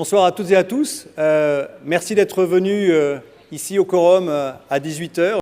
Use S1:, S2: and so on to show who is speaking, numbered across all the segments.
S1: Bonsoir à toutes et à tous. Merci d'être venus ici au Quorum à 18h.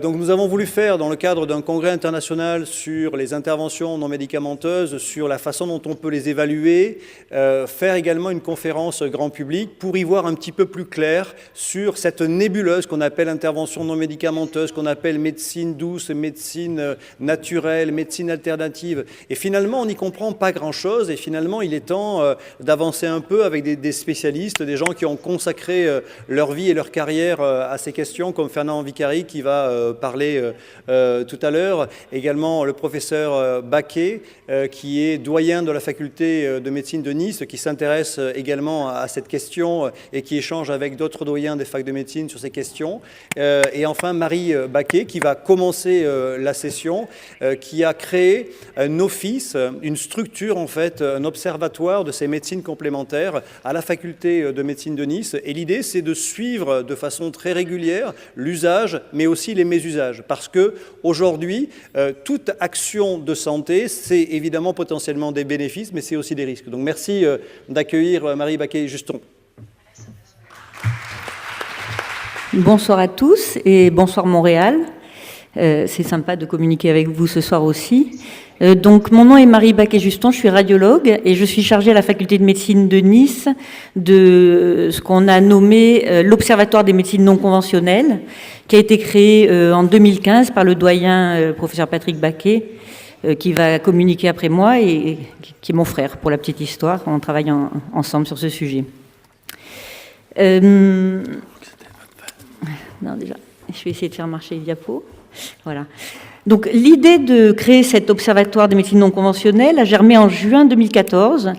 S1: Donc nous avons voulu faire, dans le cadre d'un congrès international sur les interventions non médicamenteuses, sur la façon dont on peut les évaluer, faire également une conférence grand public pour y voir un petit peu plus clair sur cette nébuleuse qu'on appelle intervention non médicamenteuse, qu'on appelle médecine douce, médecine naturelle, médecine alternative. Et finalement, on n'y comprend pas grand-chose et finalement, il est temps d'avancer un peu avec des spécialistes, des gens qui ont consacré leur vie et leur carrière à ces questions, comme Fernand Vicari qui va parler tout à l'heure, également le professeur Baquet qui est doyen de la faculté de médecine de Nice, qui s'intéresse également à cette question et qui échange avec d'autres doyens des facs de médecine sur ces questions. Et enfin Marie Baquet qui va commencer la session, qui a créé un office, une structure en fait, un observatoire de ces médecines complémentaires à la faculté de médecine de Nice. Et l'idée c'est de suivre de façon très régulière l'usage, mais aussi les mésusages, parce que aujourd'hui, toute action de santé, c'est évidemment potentiellement des bénéfices, mais c'est aussi des risques. Donc merci d'accueillir Marie Baquet-Juston.
S2: Bonsoir à tous et bonsoir Montréal. C'est sympa de communiquer avec vous ce soir aussi. Donc mon nom est Marie Baquet-Juston, je suis radiologue et je suis chargée à la faculté de médecine de Nice de ce qu'on a nommé l'Observatoire des médecines non conventionnelles, qui a été créé en 2015 par le doyen professeur Patrick Baquet, qui va communiquer après moi et qui est mon frère pour la petite histoire. On travaille ensemble sur ce sujet. Non, déjà, je vais essayer de faire marcher les diapos. Voilà. Donc l'idée de créer cet observatoire des médecines non conventionnelles a germé en juin 2014.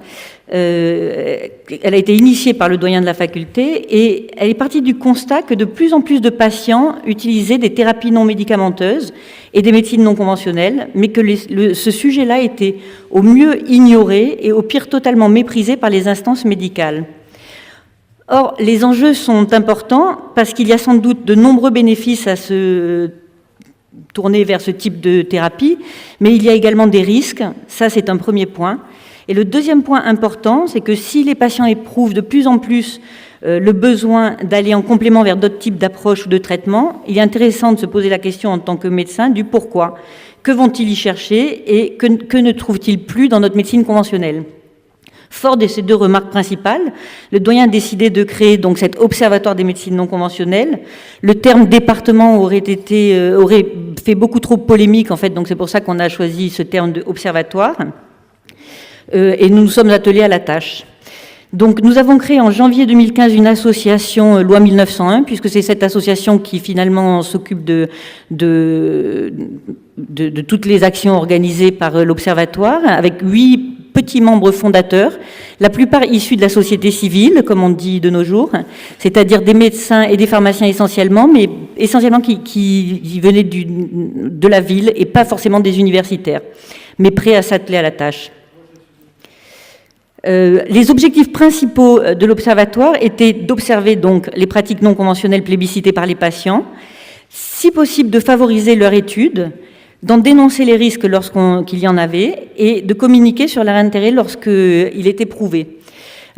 S2: Elle a été initiée par le doyen de la faculté et elle est partie du constat que de plus en plus de patients utilisaient des thérapies non médicamenteuses et des médecines non conventionnelles, mais que ce sujet-là était au mieux ignoré et au pire totalement méprisé par les instances médicales. Or, les enjeux sont importants parce qu'il y a sans doute de nombreux bénéfices à se tourner vers ce type de thérapie, mais il y a également des risques, ça c'est un premier point. Et le deuxième point important, c'est que si les patients éprouvent de plus en plus le besoin d'aller en complément vers d'autres types d'approches ou de traitements, il est intéressant de se poser la question en tant que médecin du pourquoi. Que vont-ils y chercher et que ne trouvent-ils plus dans notre médecine conventionnelle ? Fort de ces deux remarques principales, le doyen a décidé de créer donc cet observatoire des médecines non conventionnelles. Le terme département aurait fait beaucoup trop polémique en fait, donc c'est pour ça qu'on a choisi ce terme de observatoire. Et nous nous sommes attelés à la tâche. Donc nous avons créé en janvier 2015 une association loi 1901, puisque c'est cette association qui finalement s'occupe de toutes les actions organisées par l'observatoire, avec 8 petits membres fondateurs, la plupart issus de la société civile, comme on dit de nos jours, c'est-à-dire des médecins et des pharmaciens essentiellement, mais essentiellement qui venaient de la ville et pas forcément des universitaires, mais prêts à s'atteler à la tâche. Les objectifs principaux de l'observatoire étaient d'observer donc les pratiques non conventionnelles plébiscitées par les patients, si possible de favoriser leur étude, d'en dénoncer les risques lorsqu'il y en avait et de communiquer sur leur intérêt lorsqu'il était prouvé.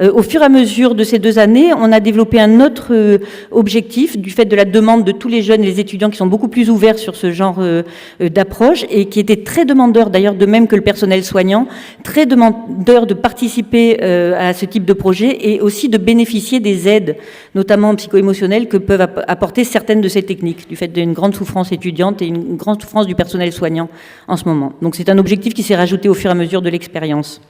S2: Au fur et à mesure de ces 2 années, on a développé un autre objectif du fait de la demande de tous les jeunes et les étudiants qui sont beaucoup plus ouverts sur ce genre d'approche et qui étaient très demandeurs, d'ailleurs de même que le personnel soignant, très demandeurs de participer à ce type de projet et aussi de bénéficier des aides, notamment psycho-émotionnelles, que peuvent apporter certaines de ces techniques, du fait d'une grande souffrance étudiante et une grande souffrance du personnel soignant en ce moment. Donc c'est un objectif qui s'est rajouté au fur et à mesure de l'expérience.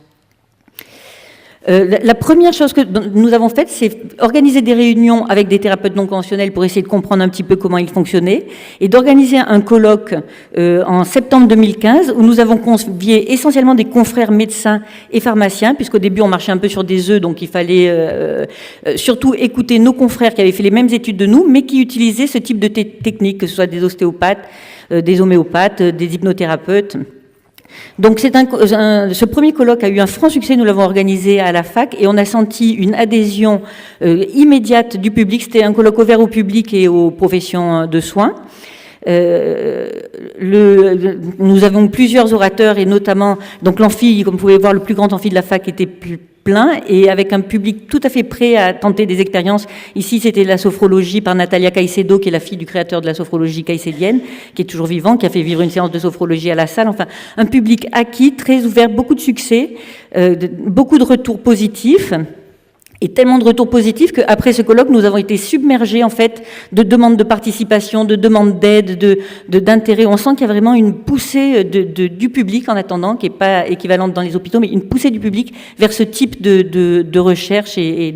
S2: La première chose que nous avons faite, c'est organiser des réunions avec des thérapeutes non conventionnels pour essayer de comprendre un petit peu comment ils fonctionnaient et d'organiser un colloque en septembre 2015 où nous avons convié essentiellement des confrères médecins et pharmaciens, puisqu'au début on marchait un peu sur des œufs, donc il fallait surtout écouter nos confrères qui avaient fait les mêmes études de nous, mais qui utilisaient ce type de techniques, que ce soit des ostéopathes, des homéopathes, des hypnothérapeutes. Donc ce premier colloque a eu un franc succès, nous l'avons organisé à la fac et on a senti une adhésion immédiate du public. C'était un colloque ouvert au public et aux professions de soins. Nous avons plusieurs orateurs et notamment, donc l'amphi, comme vous pouvez voir, le plus grand amphi de la fac était plein et avec un public tout à fait prêt à tenter des expériences. Ici, c'était la sophrologie par Natalia Caicedo, qui est la fille du créateur de la sophrologie caïcédienne, qui est toujours vivant, qui a fait vivre une séance de sophrologie à la salle. Enfin, un public acquis, très ouvert, beaucoup de succès, beaucoup de retours positifs. Et tellement de retours positifs qu'après ce colloque, nous avons été submergés, en fait, de demandes de participation, de demandes d'aide, d'intérêt. On sent qu'il y a vraiment une poussée du public, en attendant, qui n'est pas équivalente dans les hôpitaux, mais une poussée du public vers ce type de recherche et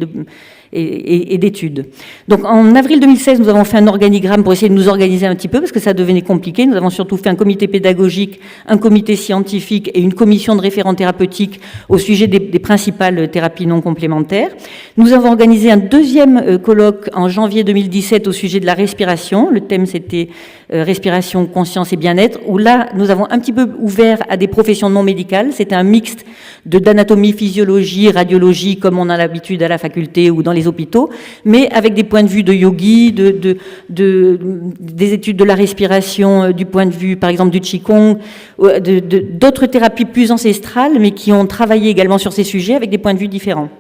S2: d'études. Donc en avril 2016, nous avons fait un organigramme pour essayer de nous organiser un petit peu, parce que ça devenait compliqué. Nous avons surtout fait un comité pédagogique, un comité scientifique et une commission de référents thérapeutiques au sujet des principales thérapies non complémentaires. Nous avons organisé un deuxième colloque en janvier 2017 au sujet de la respiration. Le thème, c'était respiration, conscience et bien-être, où là, nous avons un petit peu ouvert à des professions non médicales. C'était un mixte d'anatomie, physiologie, radiologie, comme on a l'habitude à la faculté ou dans les hôpitaux, mais avec des points de vue de yogi, des études de la respiration, du point de vue, par exemple, du qigong, d'autres thérapies plus ancestrales, mais qui ont travaillé également sur ces sujets avec des points de vue différents.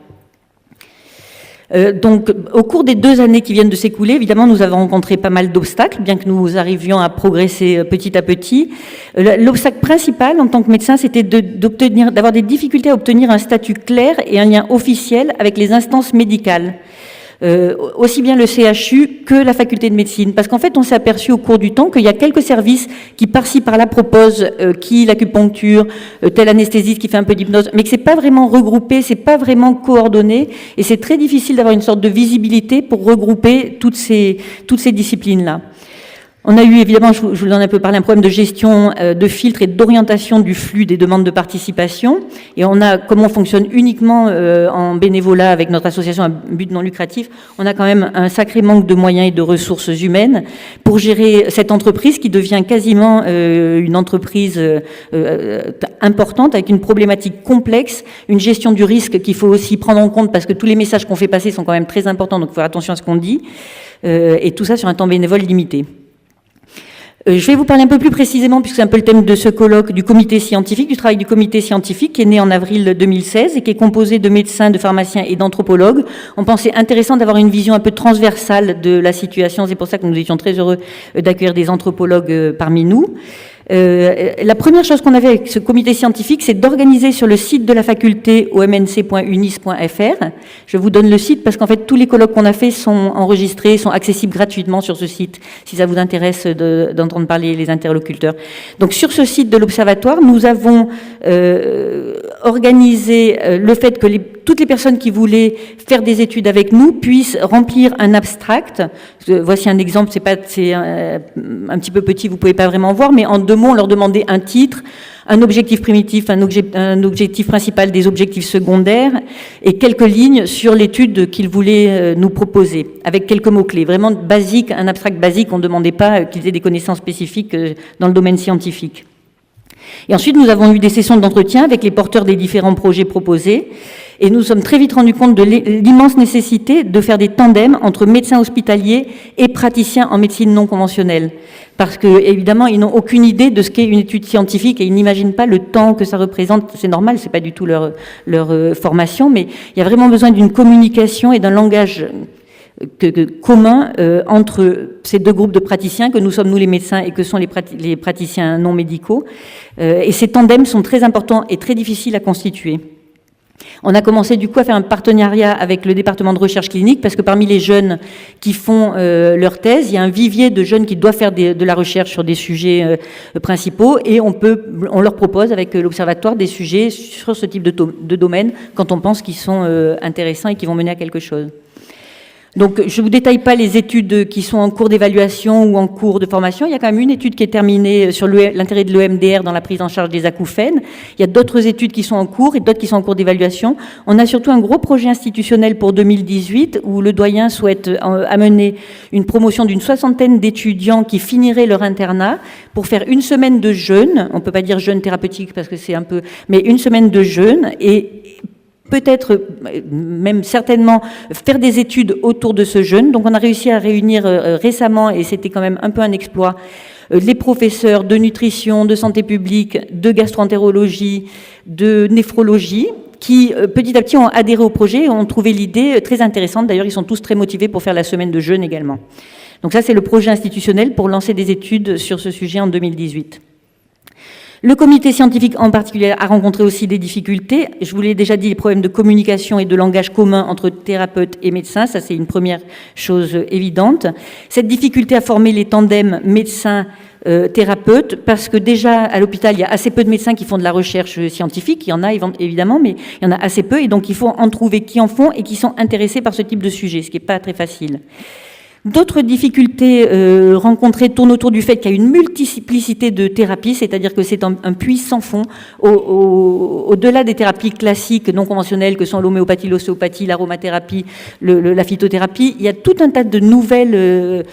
S2: Donc, au cours des 2 années qui viennent de s'écouler, évidemment, nous avons rencontré pas mal d'obstacles, bien que nous arrivions à progresser petit à petit. L'obstacle principal, en tant que médecin, c'était d'avoir des difficultés à obtenir un statut clair et un lien officiel avec les instances médicales. Aussi bien le CHU que la faculté de médecine. Parce qu'en fait, on s'est aperçu au cours du temps qu'il y a quelques services qui, par-ci, par-là, proposent l'acupuncture, tel anesthésiste qui fait un peu d'hypnose, mais que c'est pas vraiment regroupé, c'est pas vraiment coordonné, et c'est très difficile d'avoir une sorte de visibilité pour regrouper toutes ces disciplines-là. On a eu, évidemment, je vous en ai un peu parlé, un problème de gestion, de filtre et d'orientation du flux des demandes de participation. Et on a, comme on fonctionne uniquement en bénévolat avec notre association à but non lucratif, on a quand même un sacré manque de moyens et de ressources humaines pour gérer cette entreprise qui devient quasiment une entreprise importante avec une problématique complexe, une gestion du risque qu'il faut aussi prendre en compte parce que tous les messages qu'on fait passer sont quand même très importants, donc il faut faire attention à ce qu'on dit, et tout ça sur un temps bénévole limité. Je vais vous parler un peu plus précisément, puisque c'est un peu le thème de ce colloque, du comité scientifique, du travail du comité scientifique, qui est né en avril 2016 et qui est composé de médecins, de pharmaciens et d'anthropologues. On pensait intéressant d'avoir une vision un peu transversale de la situation. C'est pour ça que nous étions très heureux d'accueillir des anthropologues parmi nous. La première chose qu'on avait avec ce comité scientifique, c'est d'organiser sur le site de la faculté omnc.unis.fr. Je vous donne le site parce qu'en fait, tous les colloques qu'on a fait sont enregistrés, sont accessibles gratuitement sur ce site, si ça vous intéresse d'entendre parler les interlocuteurs. Donc, sur ce site de l'Observatoire, nous avons organisé le fait que toutes les personnes qui voulaient faire des études avec nous puissent remplir un abstract. Voici un exemple, c'est un petit peu petit, vous pouvez pas vraiment voir, mais en 2 mots, on leur demandait un titre, un objectif primitif, un objectif principal, des objectifs secondaires, et quelques lignes sur l'étude qu'ils voulaient nous proposer, avec quelques mots-clés. Vraiment basique, un abstract basique, on ne demandait pas qu'ils aient des connaissances spécifiques dans le domaine scientifique. Et ensuite, nous avons eu des sessions d'entretien avec les porteurs des différents projets proposés. Et nous sommes très vite rendus compte de l'immense nécessité de faire des tandems entre médecins hospitaliers et praticiens en médecine non conventionnelle. Parce que, évidemment, ils n'ont aucune idée de ce qu'est une étude scientifique et ils n'imaginent pas le temps que ça représente. C'est normal, c'est pas du tout leur formation, mais il y a vraiment besoin d'une communication et d'un langage commun entre ces 2 groupes de praticiens que nous sommes, nous les médecins, et que sont les praticiens non médicaux. Et ces tandems sont très importants et très difficiles à constituer. On a commencé du coup à faire un partenariat avec le département de recherche clinique parce que parmi les jeunes qui font leur thèse, il y a un vivier de jeunes qui doivent faire de la recherche sur des sujets principaux et on leur propose avec l'Observatoire des sujets sur ce type de domaine quand on pense qu'ils sont intéressants et qu'ils vont mener à quelque chose. Donc, je ne vous détaille pas les études qui sont en cours d'évaluation ou en cours de formation. Il y a quand même une étude qui est terminée sur l'intérêt de l'EMDR dans la prise en charge des acouphènes. Il y a d'autres études qui sont en cours et d'autres qui sont en cours d'évaluation. On a surtout un gros projet institutionnel pour 2018 où le doyen souhaite amener une promotion d'une 60aine d'étudiants qui finiraient leur internat pour faire une semaine de jeûne. On ne peut pas dire jeûne thérapeutique parce que c'est un peu... Mais une semaine de jeûne et... peut-être, même certainement, faire des études autour de ce jeûne. Donc on a réussi à réunir récemment, et c'était quand même un peu un exploit, les professeurs de nutrition, de santé publique, de gastro-entérologie, de néphrologie, qui petit à petit ont adhéré au projet et ont trouvé l'idée très intéressante. D'ailleurs, ils sont tous très motivés pour faire la semaine de jeûne également. Donc ça, c'est le projet institutionnel pour lancer des études sur ce sujet en 2018. Le comité scientifique en particulier a rencontré aussi des difficultés. Je vous l'ai déjà dit, les problèmes de communication et de langage commun entre thérapeutes et médecins, ça c'est une première chose évidente. Cette difficulté à former les tandems médecins-thérapeutes, parce que déjà à l'hôpital, il y a assez peu de médecins qui font de la recherche scientifique, il y en a évidemment, mais il y en a assez peu, et donc il faut en trouver qui en font et qui sont intéressés par ce type de sujet, ce qui n'est pas très facile. D'autres difficultés rencontrées tournent autour du fait qu'il y a une multiplicité de thérapies, c'est-à-dire que c'est un puits sans fond au-delà des thérapies classiques non conventionnelles que sont l'homéopathie, l'ostéopathie, l'aromathérapie, la phytothérapie. Il y a tout un tas de nouvelles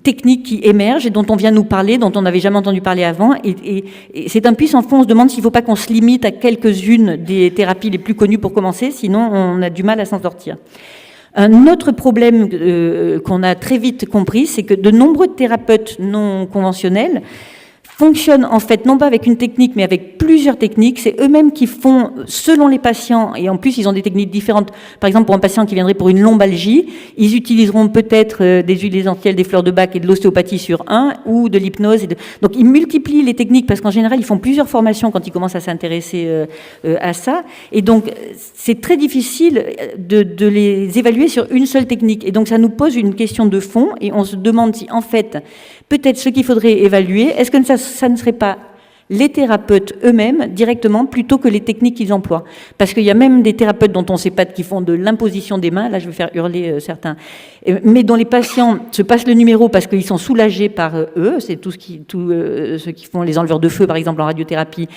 S2: techniques qui émergent et dont on vient nous parler, dont on n'avait jamais entendu parler avant. Et c'est un puits sans fond. On se demande s'il ne faut pas qu'on se limite à quelques-unes des thérapies les plus connues pour commencer, sinon on a du mal à s'en sortir. Un autre problème qu'on a très vite compris, c'est que de nombreux thérapeutes non conventionnels fonctionnent en fait non pas avec une technique mais avec plusieurs techniques. C'est eux-mêmes qui font selon les patients, et en plus ils ont des techniques différentes. Par exemple, pour un patient qui viendrait pour une lombalgie, ils utiliseront peut-être des huiles essentielles, des fleurs de bac et de l'ostéopathie sur un, ou de l'hypnose. Donc ils multiplient les techniques parce qu'en général ils font plusieurs formations quand ils commencent à s'intéresser à ça, et donc c'est très difficile de les évaluer sur une seule technique, et donc ça nous pose une question de fond, et on se demande si en fait peut-être ce qu'il faudrait évaluer, est-ce que ça ne serait pas les thérapeutes eux-mêmes directement plutôt que les techniques qu'ils emploient. Parce qu'il y a même des thérapeutes dont on ne sait pas qui font de l'imposition des mains, là je vais faire hurler certains, mais dont les patients se passent le numéro parce qu'ils sont soulagés par eux, c'est tout ceux qui font les enleveurs de feu par exemple en radiothérapie.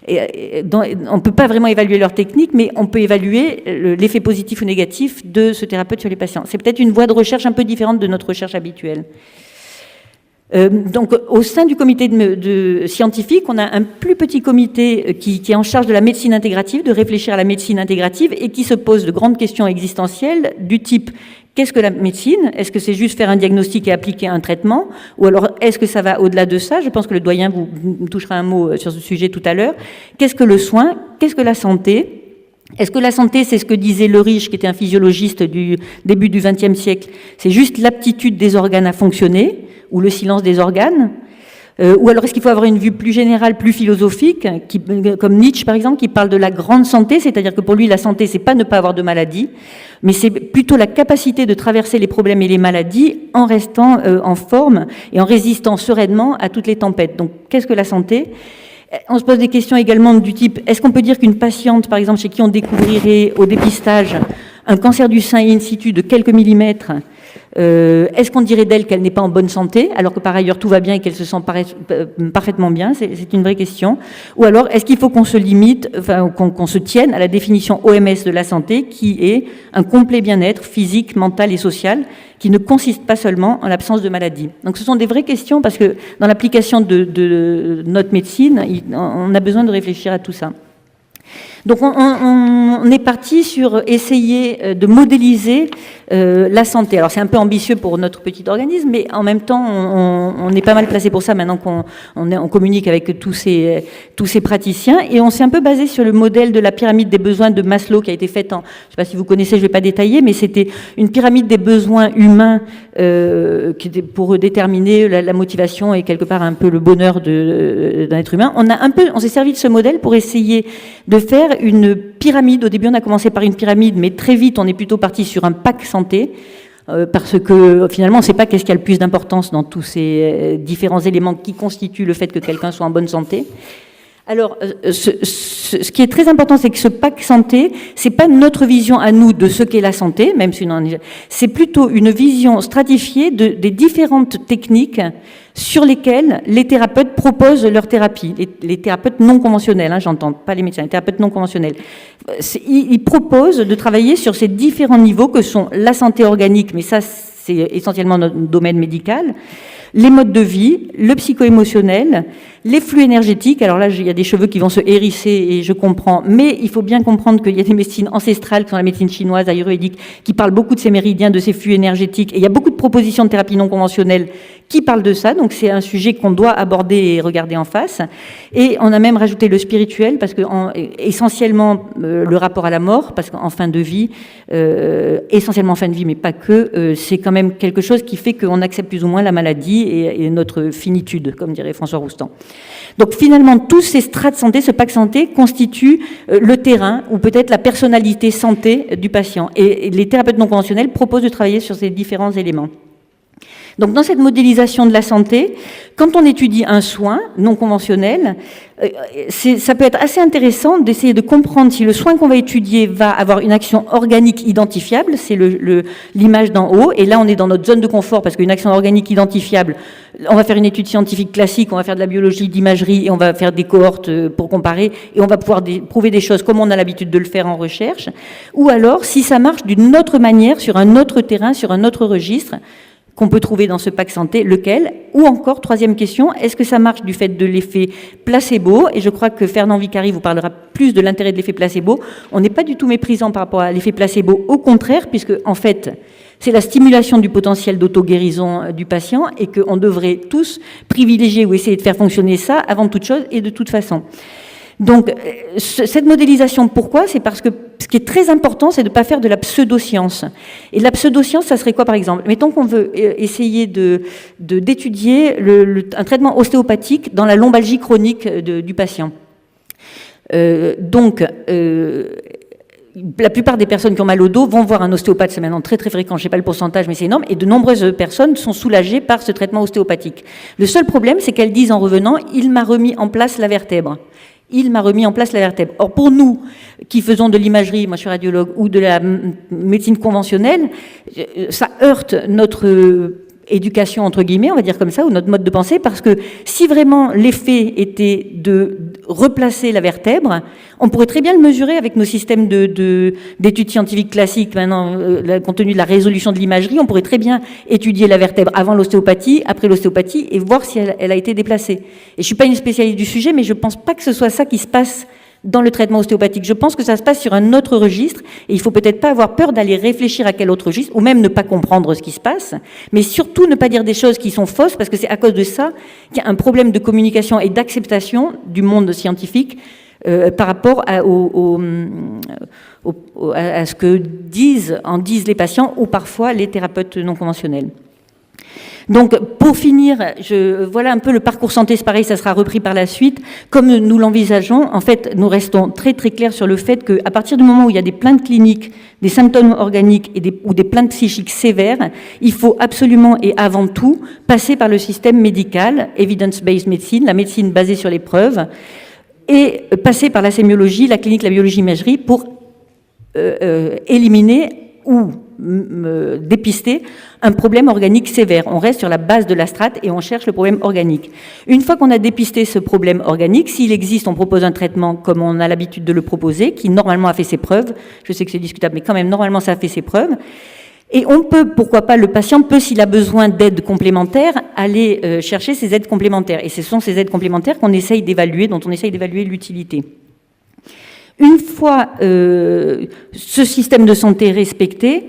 S2: On ne peut pas vraiment évaluer leur technique, mais on peut évaluer l'effet positif ou négatif de ce thérapeute sur les patients. C'est peut-être une voie de recherche un peu différente de notre recherche habituelle. Donc, au sein du comité scientifique, on a un plus petit comité qui est en charge de la médecine intégrative, de réfléchir à la médecine intégrative et qui se pose de grandes questions existentielles du type: qu'est-ce que la médecine? Est-ce que c'est juste faire un diagnostic et appliquer un traitement? Ou alors, est-ce que ça va au-delà de ça? Je pense que le doyen vous touchera un mot sur ce sujet tout à l'heure. Qu'est-ce que le soin? Qu'est-ce que la santé? Est-ce que la santé, c'est ce que disait Le Riche, qui était un physiologiste du début du XXe siècle? C'est juste l'aptitude des organes à fonctionner, ou le silence des organes? Ou alors est-ce qu'il faut avoir une vue plus générale, plus philosophique, comme Nietzsche par exemple, qui parle de la grande santé, c'est-à-dire que pour lui la santé c'est pas ne pas avoir de maladie, mais c'est plutôt la capacité de traverser les problèmes et les maladies en restant en forme et en résistant sereinement à toutes les tempêtes. Donc qu'est-ce que la santé? On se pose des questions également du type: est-ce qu'on peut dire qu'une patiente par exemple chez qui on découvrirait au dépistage un cancer du sein in situ de quelques millimètres, est-ce qu'on dirait d'elle qu'elle n'est pas en bonne santé, alors que par ailleurs tout va bien et qu'elle se sent parfaitement bien? C'est une vraie question. Ou alors, est-ce qu'il faut qu'on se limite, enfin, qu'on se tienne à la définition OMS de la santé, qui est un complet bien-être physique, mental et social, qui ne consiste pas seulement en l'absence de maladie? Donc ce sont des vraies questions, parce que dans l'application de notre médecine, on a besoin de réfléchir à tout ça. Donc on est parti sur essayer de modéliser la santé. Alors c'est un peu ambitieux pour notre petit organisme, mais en même temps on est pas mal placé pour ça maintenant qu'on communique avec tous ces praticiens, et on s'est un peu basé sur le modèle de la pyramide des besoins de Maslow, qui a été faite je ne sais pas si vous connaissez, je ne vais pas détailler, mais c'était une pyramide des besoins humains qui était pour déterminer la motivation et quelque part un peu le bonheur d'un être humain. On s'est servi de ce modèle pour essayer de faire une pyramide. Au début, on a commencé par une pyramide, mais très vite, on est plutôt parti sur un pack santé, parce que finalement, on ne sait pas qu'est-ce qui a le plus d'importance dans tous ces différents éléments qui constituent le fait que quelqu'un soit en bonne santé. Alors, ce qui est très important, c'est que ce pack santé, c'est pas notre vision à nous de ce qu'est la santé, même si c'est plutôt une vision stratifiée des différentes techniques sur lesquelles les thérapeutes proposent leur thérapie. Les thérapeutes non conventionnels, j'entends, pas les médecins, les thérapeutes non conventionnels. Ils proposent de travailler sur ces différents niveaux que sont la santé organique, mais ça, c'est essentiellement notre domaine médical, les modes de vie, le psycho-émotionnel, Les flux énergétiques, alors là, il y a des cheveux qui vont se hérisser et je comprends, mais il faut bien comprendre qu'il y a des médecines ancestrales, qui sont la médecine chinoise, ayurvédique, qui parlent beaucoup de ces méridiens, de ces flux énergétiques. Et il y a beaucoup de propositions de thérapie non conventionnelle qui parlent de ça, donc c'est un sujet qu'on doit aborder et regarder en face. Et on a même rajouté le spirituel, parce que essentiellement le rapport à la mort, parce qu'en fin de vie, essentiellement en fin de vie, mais pas que, c'est quand même quelque chose qui fait qu'on accepte plus ou moins la maladie et notre finitude, comme dirait François Roustan. Donc finalement, tous ces strates santé, ce pack santé, constituent le terrain ou peut-être la personnalité santé du patient. Et les thérapeutes non conventionnels proposent de travailler sur ces différents éléments. Donc dans cette modélisation de la santé, quand on étudie un soin non conventionnel, ça peut être assez intéressant d'essayer de comprendre si le soin qu'on va étudier va avoir une action organique identifiable, c'est l'image d'en haut, et là on est dans notre zone de confort parce qu'une action organique identifiable, on va faire une étude scientifique classique, on va faire de la biologie, d'imagerie, et on va faire des cohortes pour comparer, et on va pouvoir prouver des choses comme on a l'habitude de le faire en recherche, ou alors si ça marche d'une autre manière, sur un autre terrain, sur un autre registre, qu'on peut trouver dans ce pack santé, lequel? Ou encore, troisième question, est-ce que ça marche du fait de l'effet placebo? Et je crois que Fernand Vicari vous parlera plus de l'intérêt de l'effet placebo. On n'est pas du tout méprisant par rapport à l'effet placebo, au contraire, puisque en fait, c'est la stimulation du potentiel d'auto-guérison du patient et qu'on devrait tous privilégier ou essayer de faire fonctionner ça avant toute chose et de toute façon. Donc, cette modélisation, pourquoi? C'est parce que ce qui est très important, c'est de ne pas faire de la pseudoscience. Et la pseudoscience, ça serait quoi, par exemple? Mettons qu'on veut essayer d'étudier un traitement ostéopathique dans la lombalgie chronique du patient. La plupart des personnes qui ont mal au dos vont voir un ostéopathe, c'est maintenant très très fréquent, je ne sais pas le pourcentage, mais c'est énorme, et de nombreuses personnes sont soulagées par ce traitement ostéopathique. Le seul problème, c'est qu'elles disent en revenant, il m'a remis en place la vertèbre. Il m'a remis en place la vertèbre. Or, pour nous, qui faisons de l'imagerie, moi je suis radiologue, ou de la médecine conventionnelle, ça heurte notre éducation, entre guillemets, on va dire comme ça, ou notre mode de pensée, parce que si vraiment l'effet était de replacer la vertèbre, on pourrait très bien le mesurer avec nos systèmes d'études scientifiques classiques, maintenant, compte tenu de la résolution de l'imagerie, on pourrait très bien étudier la vertèbre avant l'ostéopathie, après l'ostéopathie, et voir si elle a été déplacée. Et je ne suis pas une spécialiste du sujet, mais je ne pense pas que ce soit ça qui se passe dans le traitement ostéopathique. Je pense que ça se passe sur un autre registre et il faut peut-être pas avoir peur d'aller réfléchir à quel autre registre ou même ne pas comprendre ce qui se passe, mais surtout ne pas dire des choses qui sont fausses parce que c'est à cause de ça qu'il y a un problème de communication et d'acceptation du monde scientifique par rapport à ce que en disent les patients ou parfois les thérapeutes non conventionnels. Donc, pour finir, voilà un peu le parcours santé, c'est pareil, ça sera repris par la suite. Comme nous l'envisageons, en fait, nous restons très très clairs sur le fait qu'à partir du moment où il y a des plaintes cliniques, des symptômes organiques ou des plaintes psychiques sévères, il faut absolument et avant tout passer par le système médical, evidence-based medicine, la médecine basée sur les preuves, et passer par la sémiologie, la clinique, la biologie imagerie pour éliminer ou dépister un problème organique sévère. On reste sur la base de la strate et on cherche le problème organique. Une fois qu'on a dépisté ce problème organique, s'il existe, on propose un traitement comme on a l'habitude de le proposer, qui normalement a fait ses preuves. Je sais que c'est discutable, mais quand même, normalement, ça a fait ses preuves. Et on peut, pourquoi pas, le patient peut, s'il a besoin d'aide complémentaire, aller chercher ces aides complémentaires. Et ce sont ces aides complémentaires qu'on essaye d'évaluer, dont on essaye d'évaluer l'utilité. Une fois ce système de santé respecté,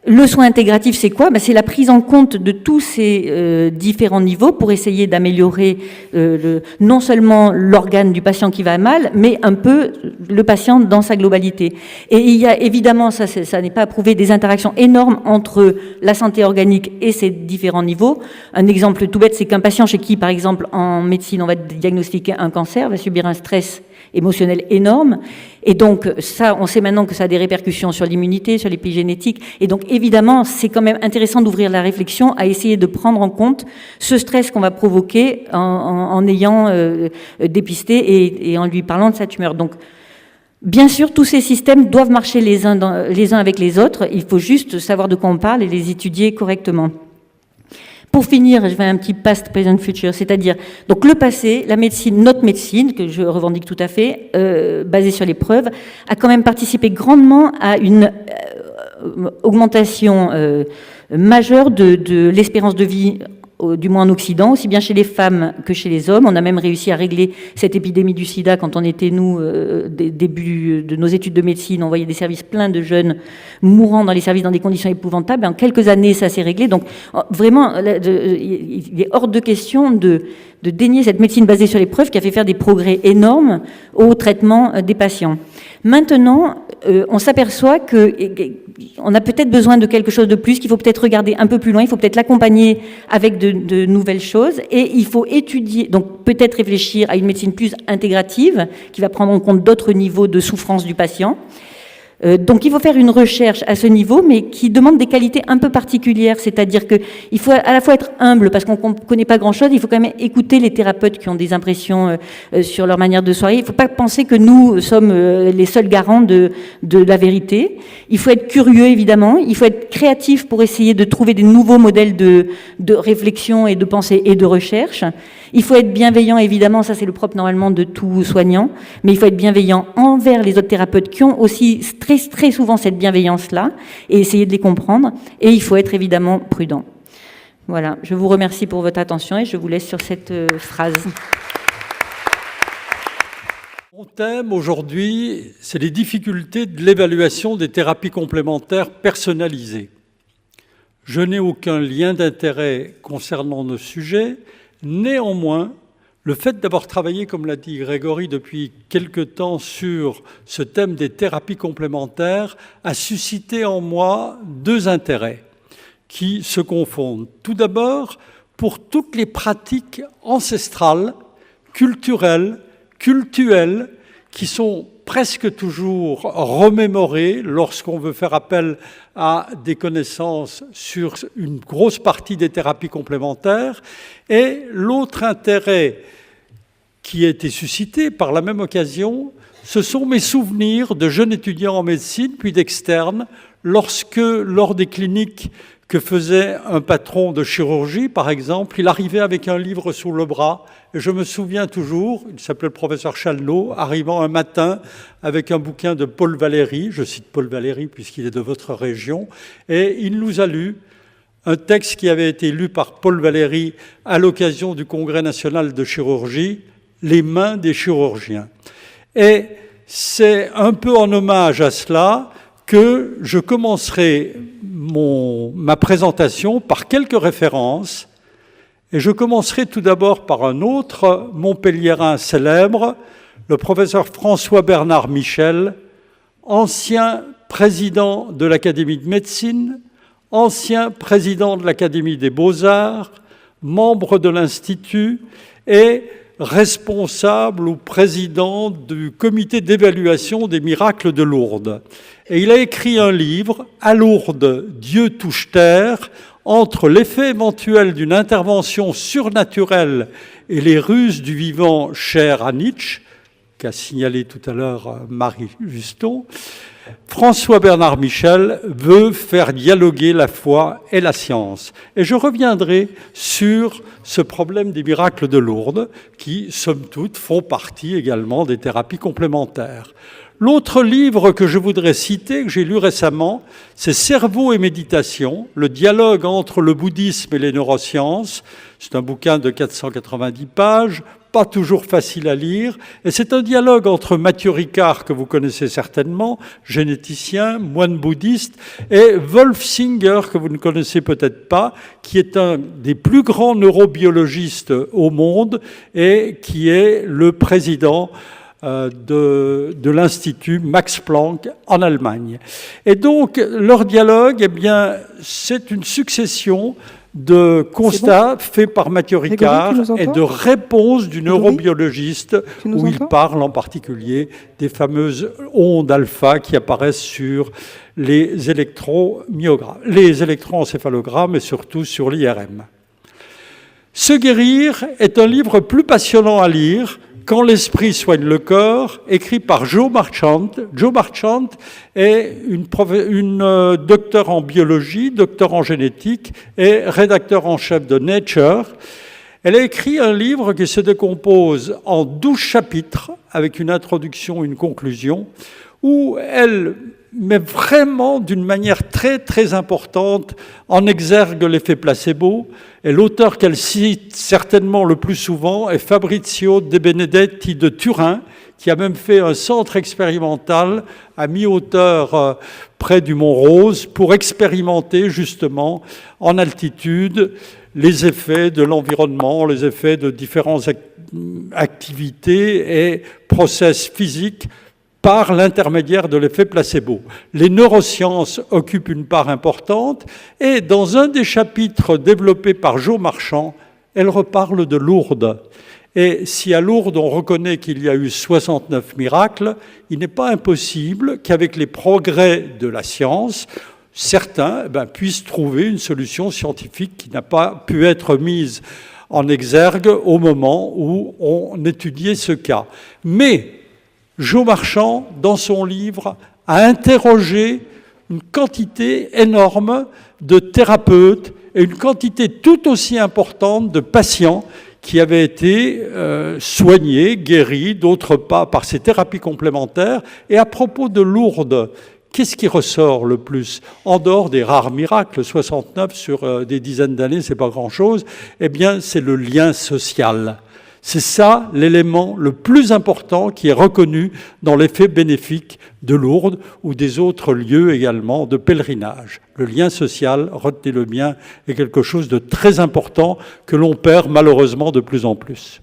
S2: le soin intégratif, c'est quoi? C'est la prise en compte de tous ces différents niveaux pour essayer d'améliorer non seulement l'organe du patient qui va mal, mais un peu le patient dans sa globalité. Et il y a évidemment, ça n'est pas approuvé, des interactions énormes entre la santé organique et ces différents niveaux. Un exemple tout bête, c'est qu'un patient chez qui, par exemple, en médecine, on va diagnostiquer un cancer, va subir un stress émotionnel énorme. Et donc, ça, on sait maintenant que ça a des répercussions sur l'immunité, sur l'épigénétique. Et donc, évidemment, c'est quand même intéressant d'ouvrir la réflexion à essayer de prendre en compte ce stress qu'on va provoquer en ayant dépisté et en lui parlant de sa tumeur. Donc, bien sûr, tous ces systèmes doivent marcher les uns avec les autres. Il faut juste savoir de quoi on parle et les étudier correctement. Pour finir, je fais un petit past, present, future, c'est-à-dire donc le passé, la médecine, notre médecine, que je revendique tout à fait, basée sur les preuves, a quand même participé grandement à une augmentation majeure de l'espérance de vie du moins en Occident, aussi bien chez les femmes que chez les hommes. On a même réussi à régler cette épidémie du sida quand on était, nous, début de nos études de médecine. On voyait des services pleins de jeunes mourant dans les services dans des conditions épouvantables. En quelques années, ça s'est réglé. Donc, vraiment, il est hors de question de dénier cette médecine basée sur les preuves qui a fait faire des progrès énormes au traitement des patients. Maintenant, on s'aperçoit qu'on a peut-être besoin de quelque chose de plus, qu'il faut peut-être regarder un peu plus loin, il faut peut-être l'accompagner avec de nouvelles choses, et il faut étudier, donc peut-être réfléchir à une médecine plus intégrative, qui va prendre en compte d'autres niveaux de souffrance du patient. Donc il faut faire une recherche à ce niveau, mais qui demande des qualités un peu particulières, c'est-à-dire qu'il faut à la fois être humble, parce qu'on ne connaît pas grand-chose, il faut quand même écouter les thérapeutes qui ont des impressions sur leur manière de soigner. Il ne faut pas penser que nous sommes les seuls garants de la vérité. Il faut être curieux, évidemment, il faut être créatif pour essayer de trouver des nouveaux modèles de réflexion et de pensée et de recherche. Il faut être bienveillant, évidemment, ça c'est le propre normalement de tout soignant, mais il faut être bienveillant envers les autres thérapeutes qui ont aussi très souvent cette bienveillance-là, et essayer de les comprendre, et il faut être évidemment prudent. Voilà, je vous remercie pour votre attention et je vous laisse sur cette phrase.
S3: Mon thème aujourd'hui, c'est les difficultés de l'évaluation des thérapies complémentaires personnalisées. Je n'ai aucun lien d'intérêt concernant nos sujets. Néanmoins, le fait d'avoir travaillé, comme l'a dit Grégory, depuis quelque temps sur ce thème des thérapies complémentaires a suscité en moi deux intérêts qui se confondent. Tout d'abord, pour toutes les pratiques ancestrales, culturelles, cultuelles, qui sont presque toujours remémorées lorsqu'on veut faire appel à des connaissances sur une grosse partie des thérapies complémentaires. Et l'autre intérêt qui a été suscité par la même occasion, ce sont mes souvenirs de jeunes étudiants en médecine, puis d'externes, lorsque, lors des cliniques que faisait un patron de chirurgie, par exemple, il arrivait avec un livre sous le bras. Et je me souviens toujours, il s'appelait le professeur Chalnot, arrivant un matin avec un bouquin de Paul Valéry, je cite Paul Valéry puisqu'il est de votre région, et il nous a lu un texte qui avait été lu par Paul Valéry à l'occasion du Congrès national de chirurgie, « Les mains des chirurgiens ». Et c'est un peu en hommage à cela que je commencerai ma présentation par quelques références. Et je commencerai tout d'abord par un autre montpelliérain célèbre, le professeur François-Bernard Michel, ancien président de l'Académie de médecine, ancien président de l'Académie des beaux-arts, membre de l'Institut et responsable ou président du comité d'évaluation des miracles de Lourdes. Et il a écrit un livre, « À Lourdes, Dieu touche terre », entre l'effet éventuel d'une intervention surnaturelle et les ruses du vivant cher à Nietzsche, qu'a signalé tout à l'heure Marie Juston, François-Bernard Michel veut faire dialoguer la foi et la science. Et je reviendrai sur ce problème des miracles de Lourdes, qui, somme toute, font partie également des thérapies complémentaires. L'autre livre que je voudrais citer, que j'ai lu récemment, c'est « Cerveau et méditation, le dialogue entre le bouddhisme et les neurosciences ». C'est un bouquin de 490 pages, pas toujours facile à lire, et c'est un dialogue entre Mathieu Ricard, que vous connaissez certainement, généticien, moine bouddhiste, et Wolf Singer, que vous ne connaissez peut-être pas, qui est un des plus grands neurobiologistes au monde et qui est le président de l'Institut Max Planck en Allemagne. Et donc, leur dialogue, eh bien, c'est une succession de constats faits par Mathieu Ricard et de réponses du neurobiologiste où il parle en particulier des fameuses ondes alpha qui apparaissent sur les électroencéphalogrammes et surtout sur l'IRM. Se guérir est un livre plus passionnant à lire Quand l'esprit soigne le corps, écrit par Jo Marchant. Jo Marchant est une docteure en biologie, docteure en génétique et rédacteur en chef de Nature. Elle a écrit un livre qui se décompose en 12 chapitres, avec une introduction et une conclusion, où elle met vraiment d'une manière très très importante en exergue l'effet placebo. Et l'auteur qu'elle cite certainement le plus souvent est Fabrizio De Benedetti de Turin, qui a même fait un centre expérimental à mi-hauteur près du Mont Rose pour expérimenter justement en altitude les effets de l'environnement, les effets de différentes activités et process physiques par l'intermédiaire de l'effet placebo. Les neurosciences occupent une part importante et dans un des chapitres développés par Jo Marchand, elle reparle de Lourdes. Et si à Lourdes on reconnaît qu'il y a eu 69 miracles, il n'est pas impossible qu'avec les progrès de la science, certains puissent trouver une solution scientifique qui n'a pas pu être mise en exergue au moment où on étudiait ce cas. Mais Jo Marchand, dans son livre, a interrogé une quantité énorme de thérapeutes et une quantité tout aussi importante de patients qui avaient été soignés, guéris, d'autres pas, par ces thérapies complémentaires. Et à propos de Lourdes, qu'est-ce qui ressort le plus? En dehors des rares miracles, 69 sur des dizaines d'années, c'est pas grand-chose, eh bien, c'est le lien social. C'est ça l'élément le plus important qui est reconnu dans l'effet bénéfique de Lourdes ou des autres lieux également de pèlerinage. Le lien social, retenez-le bien, est quelque chose de très important que l'on perd malheureusement de plus en plus.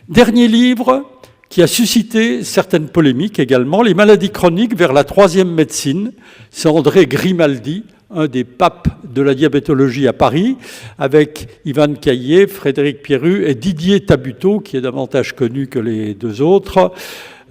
S3: Dernier livre qui a suscité certaines polémiques également, Les maladies chroniques vers la troisième médecine. C'est André Grimaldi, un des papes de la diabétologie à Paris, avec Ivan Caillé, Frédéric Pierru et Didier Tabuteau, qui est davantage connu que les deux autres,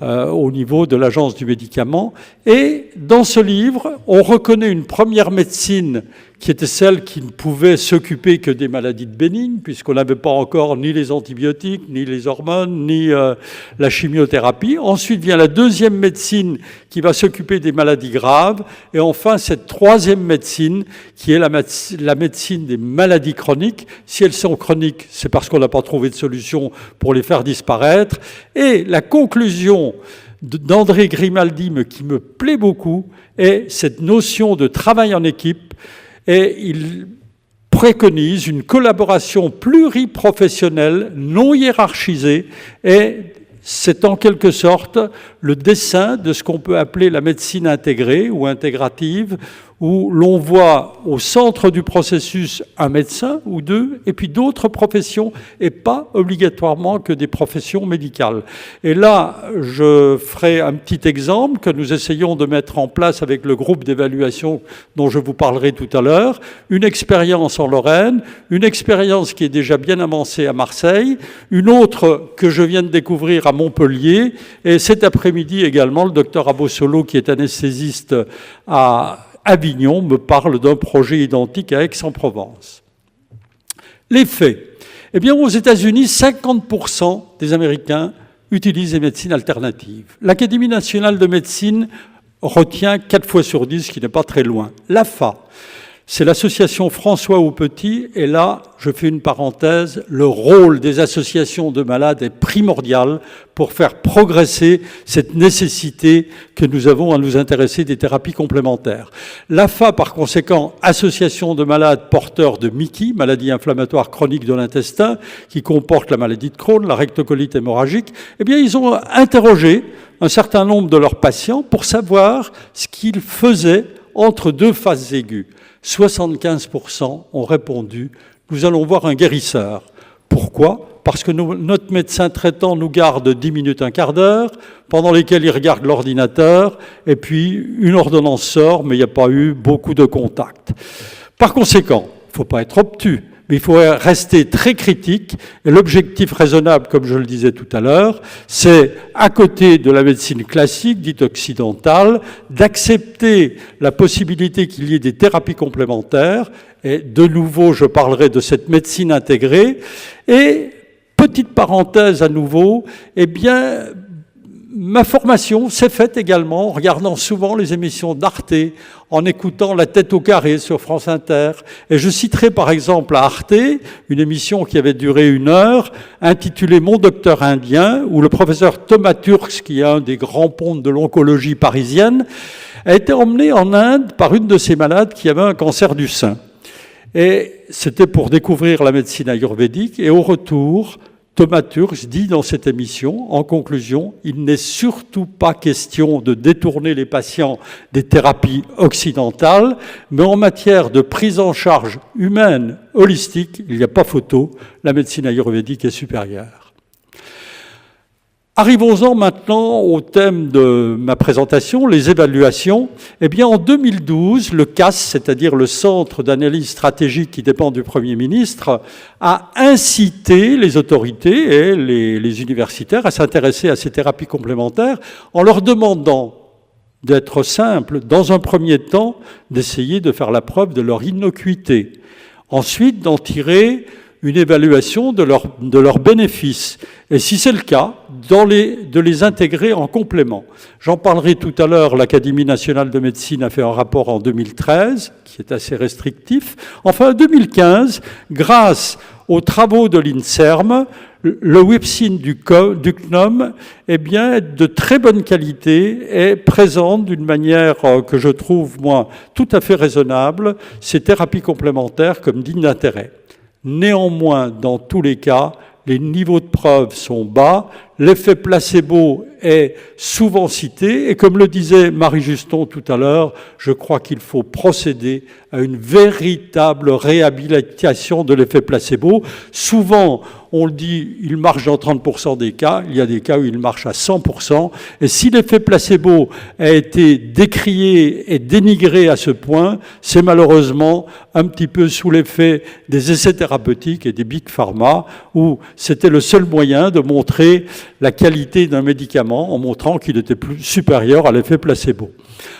S3: au niveau de l'Agence du médicament. Et dans ce livre, on reconnaît une première médecine qui était celle qui ne pouvait s'occuper que des maladies bénignes, puisqu'on n'avait pas encore ni les antibiotiques, ni les hormones, ni la chimiothérapie. Ensuite vient la deuxième médecine qui va s'occuper des maladies graves. Et enfin, cette troisième médecine qui est la médecine des maladies chroniques. Si elles sont chroniques, c'est parce qu'on n'a pas trouvé de solution pour les faire disparaître. Et la conclusion d'André Grimaldi, qui me plaît beaucoup, est cette notion de travail en équipe. Et il préconise une collaboration pluriprofessionnelle, non hiérarchisée, et c'est en quelque sorte le dessin de ce qu'on peut appeler la médecine intégrée ou intégrative, où l'on voit au centre du processus un médecin ou deux, et puis d'autres professions, et pas obligatoirement que des professions médicales. Et là, je ferai un petit exemple que nous essayons de mettre en place avec le groupe d'évaluation dont je vous parlerai tout à l'heure, une expérience en Lorraine, une expérience qui est déjà bien avancée à Marseille, une autre que je viens de découvrir à Montpellier, et cet après-midi également, le docteur Abossolo, qui est anesthésiste à Avignon, me parle d'un projet identique à Aix-en-Provence. Les faits. Eh bien, aux États-Unis, 50% des Américains utilisent les médecines alternatives. L'Académie nationale de médecine retient 4 fois sur 10, ce qui n'est pas très loin. L'AFA, c'est l'association François Aupetit, et là, je fais une parenthèse, le rôle des associations de malades est primordial pour faire progresser cette nécessité que nous avons à nous intéresser des thérapies complémentaires. L'AFA, par conséquent, association de malades porteurs de MICI, maladie inflammatoire chronique de l'intestin, qui comporte la maladie de Crohn, la rectocolite hémorragique, eh bien, ils ont interrogé un certain nombre de leurs patients pour savoir ce qu'ils faisaient entre deux phases aiguës. 75% ont répondu « Nous allons voir un guérisseur ». Pourquoi ? Parce que notre médecin traitant nous garde 10 minutes, un quart d'heure, pendant lesquels il regarde l'ordinateur, et puis une ordonnance sort, mais il n'y a pas eu beaucoup de contacts. Par conséquent, il ne faut pas être obtus, mais il faut rester très critique. Et l'objectif raisonnable, comme je le disais tout à l'heure, c'est, à côté de la médecine classique, dite occidentale, d'accepter la possibilité qu'il y ait des thérapies complémentaires. Et de nouveau, je parlerai de cette médecine intégrée. Et, petite parenthèse à nouveau, eh bien, Ma formation s'est faite également en regardant souvent les émissions d'Arte, en écoutant La tête au carré sur France Inter. Et je citerai par exemple à Arte, une émission qui avait duré 1 heure, intitulée Mon docteur indien, où le professeur Thomas Turks, qui est un des grands pontes de l'oncologie parisienne, a été emmené en Inde par une de ses malades qui avait un cancer du sein. Et c'était pour découvrir la médecine ayurvédique. Et au retour, Thomas Turks dit dans cette émission, en conclusion, il n'est surtout pas question de détourner les patients des thérapies occidentales, mais en matière de prise en charge humaine, holistique, il n'y a pas photo, la médecine ayurvédique est supérieure. Arrivons-en maintenant au thème de ma présentation, les évaluations. Eh bien, en 2012, le CAS, c'est-à-dire le Centre d'analyse stratégique qui dépend du Premier ministre, a incité les autorités et les universitaires à s'intéresser à ces thérapies complémentaires en leur demandant d'être simples, dans un premier temps, d'essayer de faire la preuve de leur innocuité. Ensuite, d'en tirer une évaluation de leurs bénéfices. Et si c'est le cas, de les intégrer en complément. J'en parlerai tout à l'heure, l'Académie nationale de médecine a fait un rapport en 2013, qui est assez restrictif. Enfin, en 2015, grâce aux travaux de l'INSERM, le WIPSIN du CNOM est bien de très bonne qualité et présente d'une manière que je trouve, moi, tout à fait raisonnable, ces thérapies complémentaires comme dignes d'intérêt. Néanmoins, dans tous les cas, les niveaux de preuve sont bas, l'effet placebo est souvent cité, et comme le disait Marie Juston tout à l'heure, je crois qu'il faut procéder à une véritable réhabilitation de l'effet placebo. Souvent, on le dit, il marche dans 30% des cas, il y a des cas où il marche à 100%, et si l'effet placebo a été décrié et dénigré à ce point, c'est malheureusement un petit peu sous l'effet des essais thérapeutiques et des big pharma, où c'était le seul moyen de montrer la qualité d'un médicament en montrant qu'il était plus supérieur à l'effet placebo.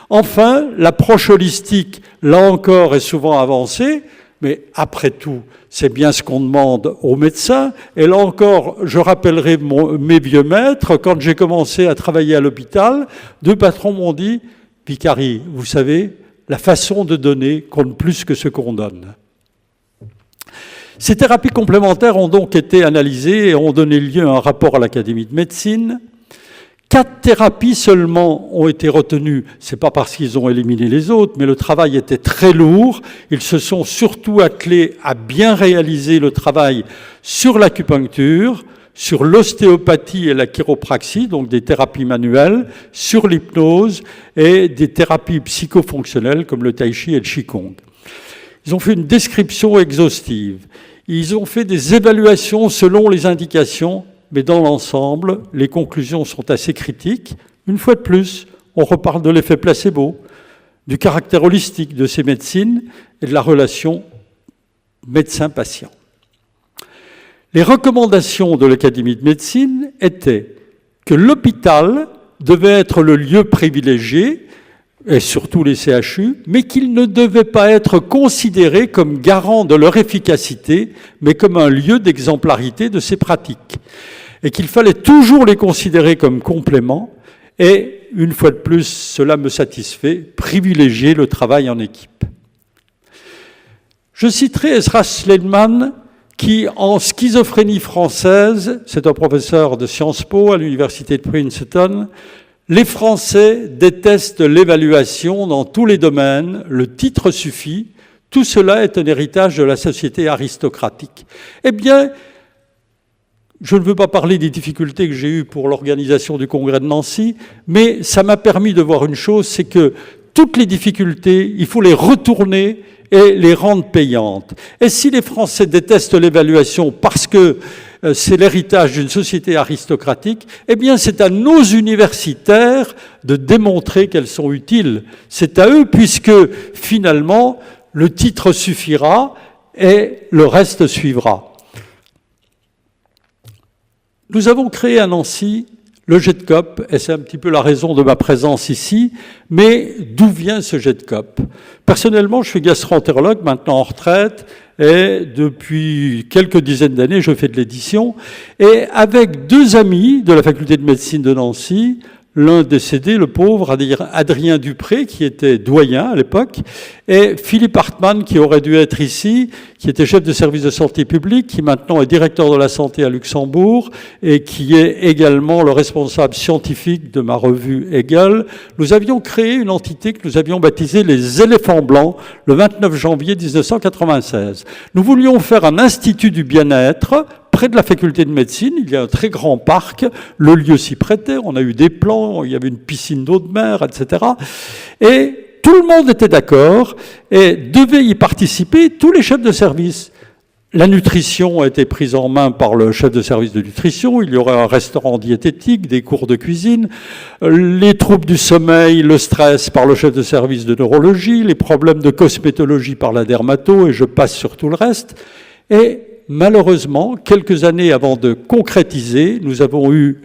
S3: Enfin, l'approche holistique, là encore, est souvent avancée, mais après tout, c'est bien ce qu'on demande aux médecins. Et là encore, je rappellerai mes vieux maîtres. Quand j'ai commencé à travailler à l'hôpital, 2 patrons m'ont dit « Vicari, vous savez, la façon de donner compte plus que ce qu'on donne ». Ces thérapies complémentaires ont donc été analysées et ont donné lieu à un rapport à l'Académie de médecine. 4 thérapies seulement ont été retenues. Ce n'est pas parce qu'ils ont éliminé les autres, mais le travail était très lourd. Ils se sont surtout attelés à bien réaliser le travail sur l'acupuncture, sur l'ostéopathie et la chiropraxie, donc des thérapies manuelles, sur l'hypnose et des thérapies psychofonctionnelles comme le tai chi et le qigong. Ils ont fait une description exhaustive. Ils ont fait des évaluations selon les indications, mais dans l'ensemble, les conclusions sont assez critiques. Une fois de plus, on reparle de l'effet placebo, du caractère holistique de ces médecines et de la relation médecin-patient. Les recommandations de l'Académie de médecine étaient que l'hôpital devait être le lieu privilégié, et surtout les CHU, mais qu'ils ne devaient pas être considérés comme garants de leur efficacité, mais comme un lieu d'exemplarité de ces pratiques. Et qu'il fallait toujours les considérer comme compléments, et une fois de plus, cela me satisfait, privilégier le travail en équipe. Je citerai Ezra Schleidman, qui, en schizophrénie française, c'est un professeur de Sciences Po à l'université de Princeton, les Français détestent l'évaluation dans tous les domaines, le titre suffit, tout cela est un héritage de la société aristocratique. Eh bien, je ne veux pas parler des difficultés que j'ai eues pour l'organisation du congrès de Nancy, mais ça m'a permis de voir une chose, c'est que toutes les difficultés, il faut les retourner et les rendre payantes. Et si les Français détestent l'évaluation parce que c'est l'héritage d'une société aristocratique, eh bien c'est à nos universitaires de démontrer qu'elles sont utiles. C'est à eux puisque finalement le titre suffira et le reste suivra. Nous avons créé à Nancy le jet de COP, et c'est un petit peu la raison de ma présence ici, mais d'où vient ce jet de COP? Personnellement, je suis gastro-entérologue, maintenant en retraite, et depuis quelques dizaines d'années, je fais de l'édition, et avec deux amis de la faculté de médecine de Nancy, l'un décédé, le pauvre, Adrien Dupré, qui était doyen à l'époque, et Philippe Hartmann, qui aurait dû être ici, qui était chef de service de santé publique, qui maintenant est directeur de la santé à Luxembourg, et qui est également le responsable scientifique de ma revue Hegel. Nous avions créé une entité que nous avions baptisée les éléphants blancs, le 29 janvier 1996. Nous voulions faire un institut du bien-être, près de la faculté de médecine, il y a un très grand parc, le lieu s'y prêtait, on a eu des plans, il y avait une piscine d'eau de mer, etc. Et tout le monde était d'accord et devait y participer, tous les chefs de service. La nutrition a été prise en main par le chef de service de nutrition, il y aurait un restaurant diététique, des cours de cuisine, les troubles du sommeil, le stress par le chef de service de neurologie, les problèmes de cosmétologie par la dermato, et je passe sur tout le reste. Et malheureusement, quelques années avant de concrétiser, nous avons eu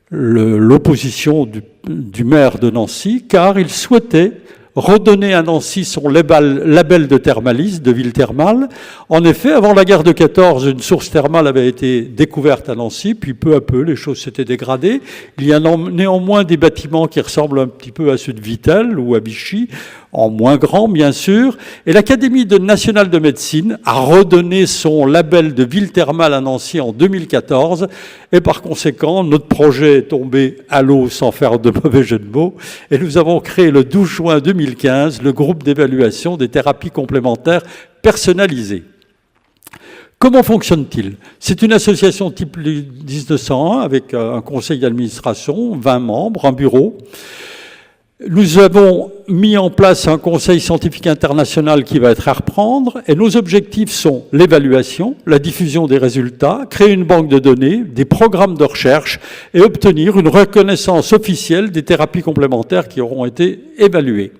S3: l'opposition du maire de Nancy, car il souhaitait redonner à Nancy son label de thermalisme, de ville thermale. En effet, avant la guerre de 14, une source thermale avait été découverte à Nancy, puis peu à peu, les choses s'étaient dégradées. Il y a néanmoins des bâtiments qui ressemblent un petit peu à ceux de Vittel ou à Vichy, en moins grand, bien sûr. Et l'Académie nationale de médecine a redonné son label de ville thermale à Nancy en 2014. Et par conséquent, notre projet est tombé à l'eau sans faire de mauvais jeu de mots. Et nous avons créé le 12 juin 2015 le groupe d'évaluation des thérapies complémentaires personnalisées. Comment fonctionne-t-il? C'est une association type 1901 avec un conseil d'administration, 20 membres, un bureau. Nous avons mis en place un conseil scientifique international qui va être à reprendre, et nos objectifs sont l'évaluation, la diffusion des résultats, créer une banque de données, des programmes de recherche et obtenir une reconnaissance officielle des thérapies complémentaires qui auront été évaluées.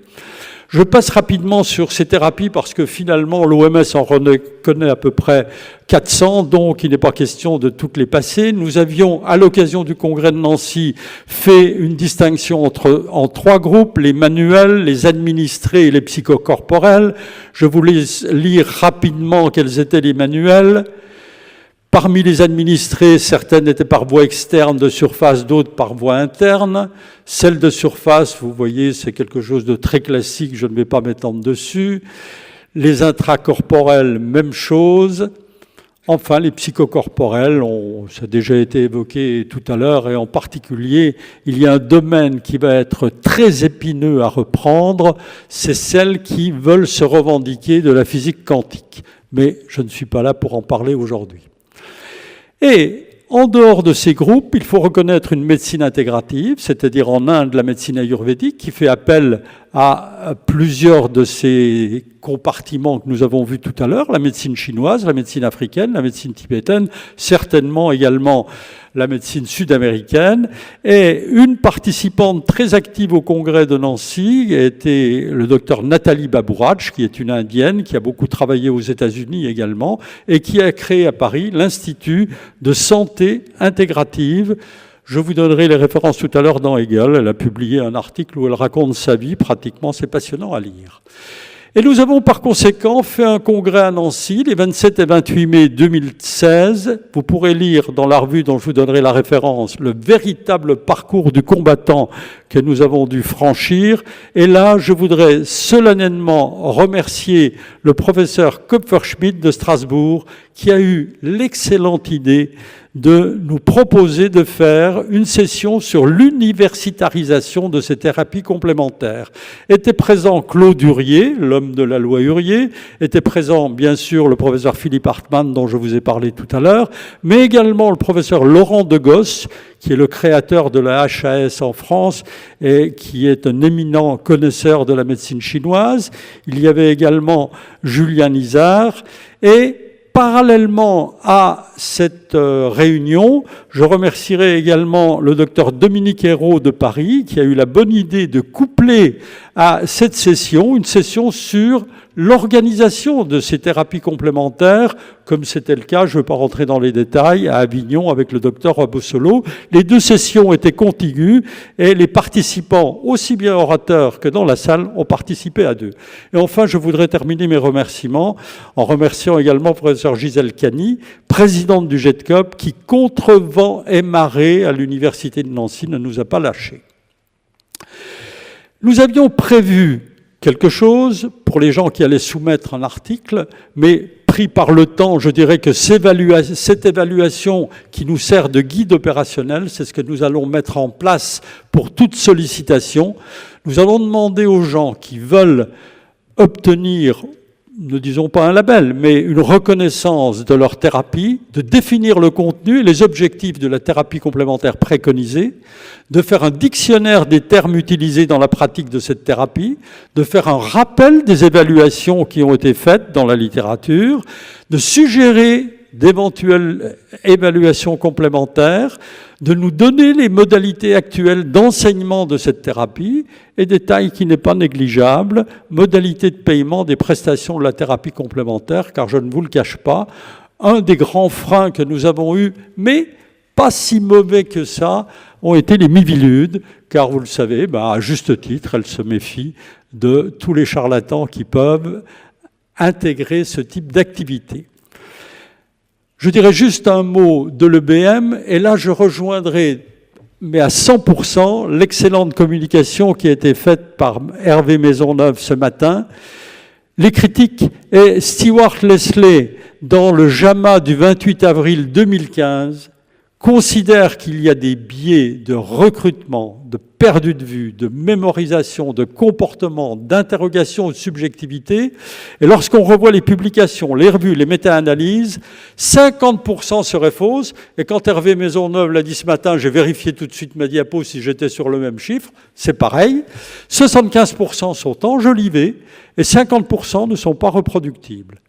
S3: Je passe rapidement sur ces thérapies parce que finalement l'OMS en reconnaît à peu près 400, donc il n'est pas question de toutes les passer. Nous avions, à l'occasion du congrès de Nancy, fait une distinction en trois groupes, les manuels, les administrés et les psychocorporels. Je voulais lire rapidement quels étaient les manuels. Parmi les administrés, certaines étaient par voie externe de surface, d'autres par voie interne. Celles de surface, vous voyez, c'est quelque chose de très classique, je ne vais pas m'étendre dessus. Les intracorporels, même chose. Enfin, les psychocorporels, ça a déjà été évoqué tout à l'heure, et en particulier, il y a un domaine qui va être très épineux à reprendre, c'est celles qui veulent se revendiquer de la physique quantique. Mais je ne suis pas là pour en parler aujourd'hui. Et en dehors de ces groupes, il faut reconnaître une médecine intégrative, c'est-à-dire en Inde la médecine ayurvédique, qui fait appel à plusieurs de ces compartiments que nous avons vus tout à l'heure, la médecine chinoise, la médecine africaine, la médecine tibétaine, certainement également la médecine sud-américaine. Et une participante très active au congrès de Nancy était le docteur Nathalie Baburaj, qui est une indienne, qui a beaucoup travaillé aux États-Unis également, et qui a créé à Paris l'Institut de santé intégrative. Je vous donnerai les références tout à l'heure dans Hegel. Elle a publié un article où elle raconte sa vie, pratiquement, c'est passionnant à lire. Et nous avons par conséquent fait un congrès à Nancy les 27 et 28 mai 2016. Vous pourrez lire dans la revue dont je vous donnerai la référence le véritable parcours du combattant que nous avons dû franchir. Et là, je voudrais solennellement remercier le professeur Kupferschmidt de Strasbourg qui a eu l'excellente idée de nous proposer de faire une session sur l'universitarisation de ces thérapies complémentaires. Était présent Claude Hurier, l'homme de la loi Hurier, était présent bien sûr le professeur Philippe Hartmann dont je vous ai parlé tout à l'heure, mais également le professeur Laurent Degosse, qui est le créateur de la HAS en France et qui est un éminent connaisseur de la médecine chinoise. Il y avait également Julien Nizar et parallèlement à cette réunion, je remercierai également le docteur Dominique Hérault de Paris, qui a eu la bonne idée de coupler à cette session une session sur l'organisation de ces thérapies complémentaires, comme c'était le cas, je ne veux pas rentrer dans les détails, à Avignon avec le docteur Bossolo. Les 2 sessions étaient contiguës et les participants, aussi bien orateurs que dans la salle, ont participé à 2. Et enfin, je voudrais terminer mes remerciements en remerciant également professeur Gisèle Cany, présidente du GEDCOP, qui, contre vent et marée à l'université de Nancy, ne nous a pas lâchés. Nous avions prévu quelque chose pour les gens qui allaient soumettre un article, mais pris par le temps, je dirais que cette évaluation qui nous sert de guide opérationnel, c'est ce que nous allons mettre en place pour toute sollicitation. Nous allons demander aux gens qui veulent obtenir, ne disons pas un label, mais une reconnaissance de leur thérapie, de définir le contenu et les objectifs de la thérapie complémentaire préconisée, de faire un dictionnaire des termes utilisés dans la pratique de cette thérapie, de faire un rappel des évaluations qui ont été faites dans la littérature, de suggérer d'éventuelles évaluations complémentaires, de nous donner les modalités actuelles d'enseignement de cette thérapie et détail qui n'est pas négligeable, modalité de paiement des prestations de la thérapie complémentaire, car je ne vous le cache pas, un des grands freins que nous avons eus, mais pas si mauvais que ça, ont été les Miviludes, car vous le savez, à juste titre, elles se méfient de tous les charlatans qui peuvent intégrer ce type d'activité. Je dirais juste un mot de l'EBM, et là je rejoindrai, mais à 100%, l'excellente communication qui a été faite par Hervé Maisonneuve ce matin. Les critiques, et Stewart Leslie, dans le JAMA du 28 avril 2015, considère qu'il y a des biais de recrutement, de perdu de vue, de mémorisation, de comportement, d'interrogation de subjectivité. Et lorsqu'on revoit les publications, les revues, les méta-analyses, 50% seraient fausses. Et quand Hervé Maisonneuve l'a dit ce matin, j'ai vérifié tout de suite ma diapo si j'étais sur le même chiffre, c'est pareil. 75% sont enjolivés et 50% ne sont pas reproductibles.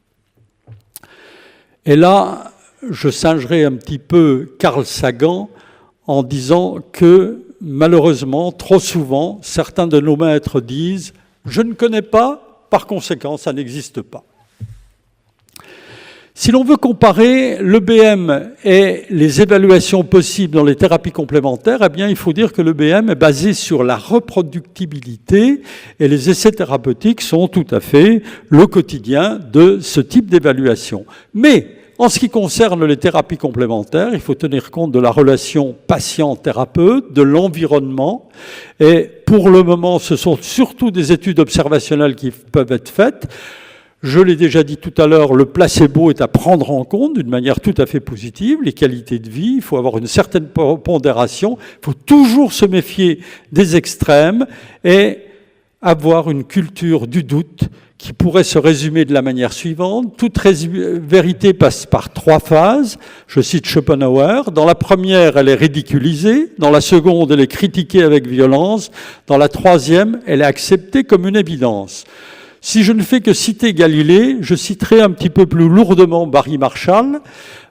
S3: Et là, je singerai un petit peu Carl Sagan en disant que, malheureusement, trop souvent, certains de nos maîtres disent « je ne connais pas, par conséquent, ça n'existe pas ». Si l'on veut comparer l'EBM et les évaluations possibles dans les thérapies complémentaires, eh bien, il faut dire que l'EBM est basé sur la reproductibilité et les essais thérapeutiques sont tout à fait le quotidien de ce type d'évaluation. Mais en ce qui concerne les thérapies complémentaires, il faut tenir compte de la relation patient-thérapeute, de l'environnement. Et pour le moment, ce sont surtout des études observationnelles qui peuvent être faites. Je l'ai déjà dit tout à l'heure, le placebo est à prendre en compte d'une manière tout à fait positive. Les qualités de vie, il faut avoir une certaine pondération. Il faut toujours se méfier des extrêmes et avoir une culture du doute qui pourrait se résumer de la manière suivante. Toute vérité passe par 3 phases. Je cite Schopenhauer. Dans la première, elle est ridiculisée. Dans la seconde, elle est critiquée avec violence. Dans la troisième, elle est acceptée comme une évidence. Si je ne fais que citer Galilée, je citerai un petit peu plus lourdement Barry Marshall.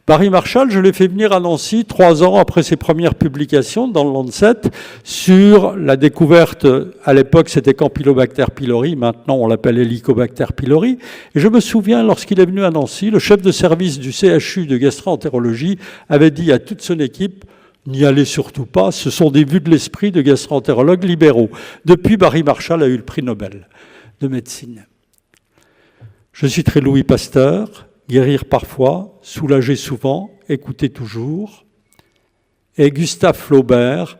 S3: Barry Marshall, je l'ai fait venir à Nancy 3 ans après ses premières publications dans le Lancet sur la découverte, à l'époque c'était Campylobacter pylori, maintenant on l'appelle Helicobacter pylori. Et je me souviens, lorsqu'il est venu à Nancy, le chef de service du CHU de gastro-entérologie avait dit à toute son équipe « N'y allez surtout pas, ce sont des vues de l'esprit de gastro-entérologues libéraux ». Depuis, Barry Marshall a eu le prix Nobel de médecine. Je citerai Louis Pasteur, guérir parfois, soulager souvent, écouter toujours. Et Gustave Flaubert,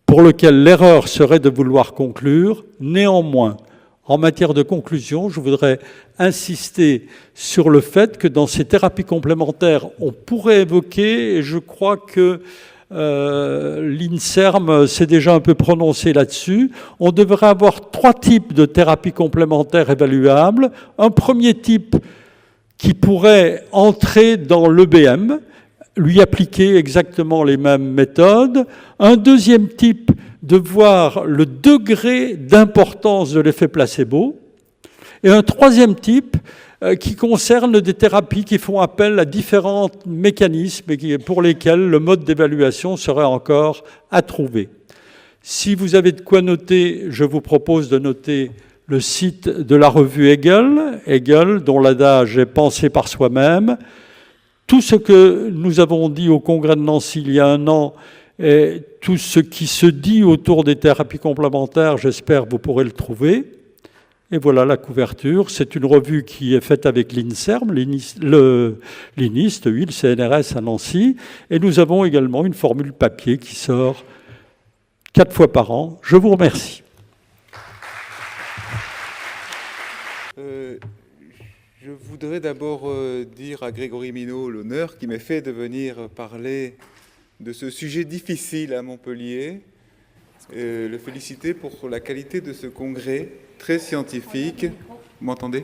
S3: pour lequel l'erreur serait de vouloir conclure. Néanmoins, en matière de conclusion, je voudrais insister sur le fait que dans ces thérapies complémentaires, on pourrait évoquer, et je crois que l'INSERM s'est déjà un peu prononcé là-dessus. On devrait avoir 3 types de thérapies complémentaires évaluables. Un premier type qui pourrait entrer dans l'EBM, lui appliquer exactement les mêmes méthodes. Un deuxième type de voir le degré d'importance de l'effet placebo. Et un troisième type qui concerne des thérapies qui font appel à différents mécanismes et pour lesquels le mode d'évaluation serait encore à trouver. Si vous avez de quoi noter, je vous propose de noter le site de la revue Hegel, dont l'adage est pensé par soi-même. Tout ce que nous avons dit au congrès de Nancy il y a un an, et tout ce qui se dit autour des thérapies complémentaires, j'espère que vous pourrez le trouver. Et voilà la couverture. C'est une revue qui est faite avec l'INSERM, le CNRS à Nancy. Et nous avons également une formule papier qui sort 4 fois par an. Je vous remercie.
S4: Je voudrais d'abord dire à Grégory Minot l'honneur qui m'est fait de venir parler de ce sujet difficile à Montpellier, le féliciter pour la qualité de ce congrès très scientifique. Vous m'entendez ?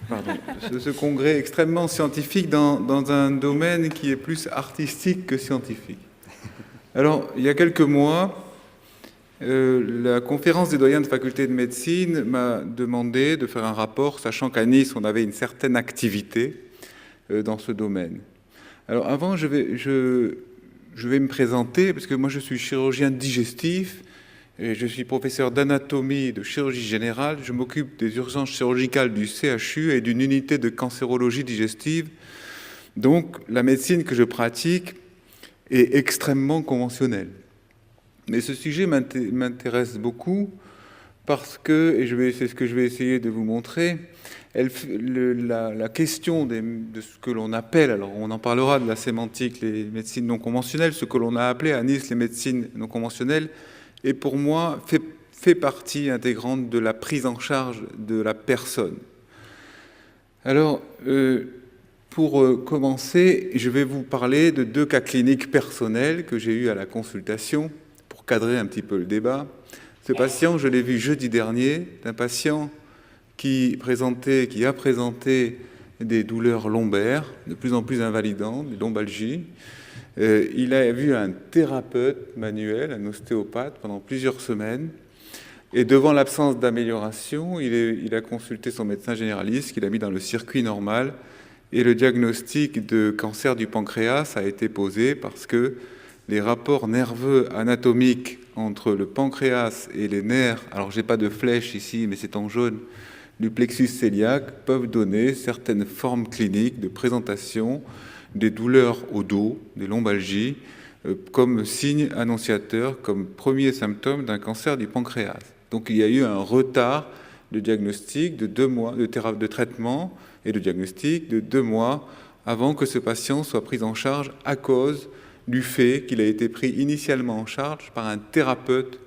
S4: Pardon. De ce congrès extrêmement scientifique dans un domaine qui est plus artistique que scientifique. Alors, il y a quelques mois, la conférence des doyens de faculté de médecine m'a demandé de faire un rapport, sachant qu'à Nice, on avait une certaine activité dans ce domaine. Alors avant, je vais me présenter, parce que moi je suis chirurgien digestif, et je suis professeur d'anatomie et de chirurgie générale. Je m'occupe des urgences chirurgicales du CHU et d'une unité de cancérologie digestive. Donc la médecine que je pratique est extrêmement conventionnelle. Mais ce sujet m'intéresse beaucoup parce que, et c'est ce que je vais essayer de vous montrer, la question de ce que l'on appelle, alors on en parlera de la sémantique, les médecines non conventionnelles, ce que l'on a appelé à Nice les médecines non conventionnelles, et pour moi fait partie intégrante de la prise en charge de la personne. Alors, pour commencer, je vais vous parler de 2 cas cliniques personnels que j'ai eus à la consultation, pour cadrer un petit peu le débat. Ce patient, je l'ai vu jeudi dernier, un patient qui a présenté des douleurs lombaires, de plus en plus invalidantes, des lombalgies. Il a vu un thérapeute manuel, un ostéopathe, pendant plusieurs semaines. Et devant l'absence d'amélioration, il a consulté son médecin généraliste, qu'il a mis dans le circuit normal. Et le diagnostic de cancer du pancréas a été posé parce que les rapports nerveux anatomiques entre le pancréas et les nerfs, alors j'ai pas de flèche ici, mais c'est en jaune, du plexus cœliaque, peuvent donner certaines formes cliniques de présentation des douleurs au dos, des lombalgies, comme signe annonciateur, comme premier symptôme d'un cancer du pancréas. Donc il y a eu un retard de diagnostic de 2 mois, de traitement et de diagnostic de 2 mois avant que ce patient soit pris en charge à cause du fait qu'il a été pris initialement en charge par un thérapeute.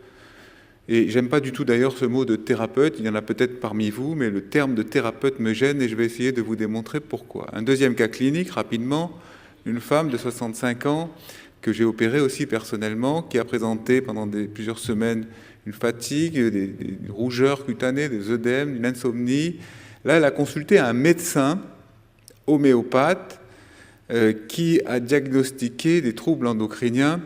S4: Et j'aime pas du tout d'ailleurs ce mot de thérapeute, il y en a peut-être parmi vous, mais le terme de thérapeute me gêne et je vais essayer de vous démontrer pourquoi. Un deuxième cas clinique, rapidement, une femme de 65 ans que j'ai opérée aussi personnellement, qui a présenté pendant plusieurs semaines une fatigue, des rougeurs cutanées, des œdèmes, une insomnie. Là, elle a consulté un médecin homéopathe qui a diagnostiqué des troubles endocriniens.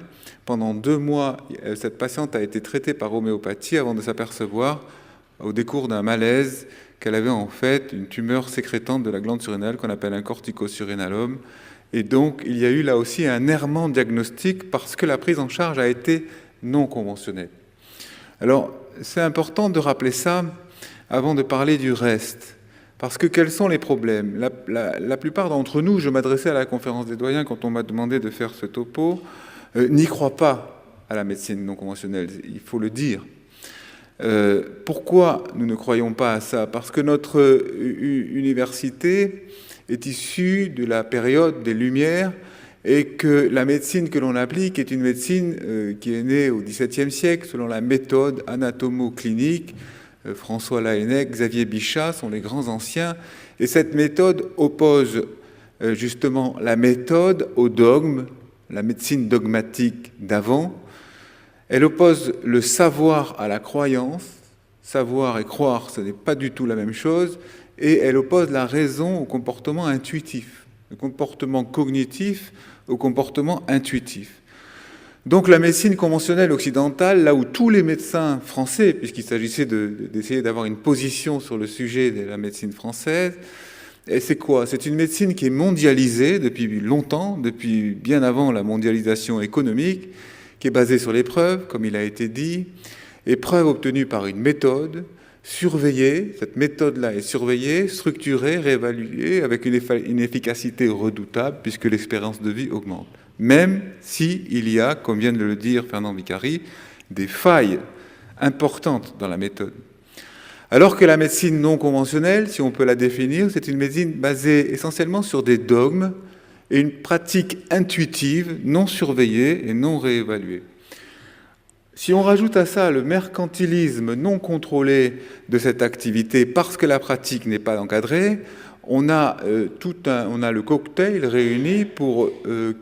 S4: Pendant 2 mois, cette patiente a été traitée par homéopathie avant de s'apercevoir, au décours d'un malaise, qu'elle avait en fait une tumeur sécrétante de la glande surrénale qu'on appelle un corticosurrénalome. Et donc, il y a eu là aussi un errement diagnostique parce que la prise en charge a été non conventionnelle. Alors, c'est important de rappeler ça avant de parler du reste. Parce que quels sont les problèmes ? La plupart d'entre nous, je m'adressais à la conférence des doyens quand on m'a demandé de faire ce topo, n'y croient pas à la médecine non conventionnelle, il faut le dire. Pourquoi nous ne croyons pas à ça ? Parce que notre université est issue de la période des Lumières et que la médecine que l'on applique est une médecine qui est née au XVIIe siècle selon la méthode anatomo-clinique. François Laennec, Xavier Bichat sont les grands anciens. Et cette méthode oppose justement la méthode au dogme, la médecine dogmatique d'avant. Elle oppose le savoir à la croyance. Savoir et croire, ce n'est pas du tout la même chose. Et elle oppose la raison au comportement intuitif, le comportement cognitif au comportement intuitif. Donc la médecine conventionnelle occidentale, là où tous les médecins français, puisqu'il s'agissait d'essayer d'avoir une position sur le sujet de la médecine française, c'est quoi ? C'est une médecine qui est mondialisée depuis longtemps, depuis bien avant la mondialisation économique, qui est basée sur les preuves, comme il a été dit, et preuves obtenues par une méthode surveillée, cette méthode-là est surveillée, structurée, réévaluée, avec une efficacité redoutable, puisque l'espérance de vie augmente. Même s'il y a, comme vient de le dire Fernand Vicari, des failles importantes dans la méthode. Alors que la médecine non conventionnelle, si on peut la définir, c'est une médecine basée essentiellement sur des dogmes et une pratique intuitive, non surveillée et non réévaluée. Si on rajoute à ça le mercantilisme non contrôlé de cette activité parce que la pratique n'est pas encadrée, on a le cocktail réuni pour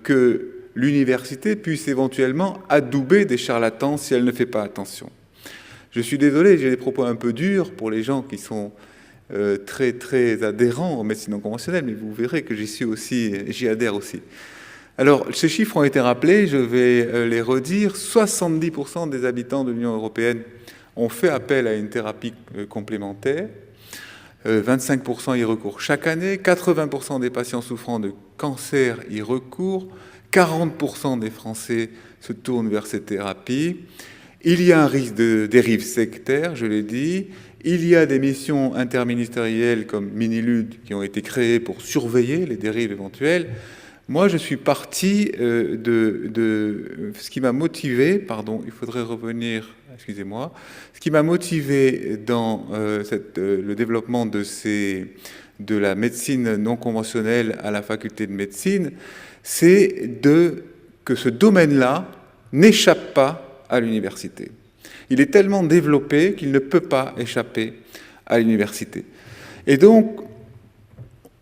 S4: que l'université puisse éventuellement adouber des charlatans si elle ne fait pas attention. Je suis désolé, j'ai des propos un peu durs pour les gens qui sont très, très adhérents aux médecines non conventionnelles, mais vous verrez que j'y adhère aussi. Alors, ces chiffres ont été rappelés, je vais les redire. 70% des habitants de l'Union européenne ont fait appel à une thérapie complémentaire. 25% y recourent chaque année. 80% des patients souffrant de cancer y recourent. 40% des Français se tournent vers ces thérapies. Il y a un risque de dérive sectaire, je l'ai dit. Il y a des missions interministérielles comme Minilud qui ont été créées pour surveiller les dérives éventuelles. Moi, je suis parti de ce qui m'a motivé, il faudrait revenir, excusez-moi, ce qui m'a motivé dans le développement de la médecine non conventionnelle à la faculté de médecine, c'est que ce domaine-là n'échappe pas à l'université. Il est tellement développé qu'il ne peut pas échapper à l'université. Et donc,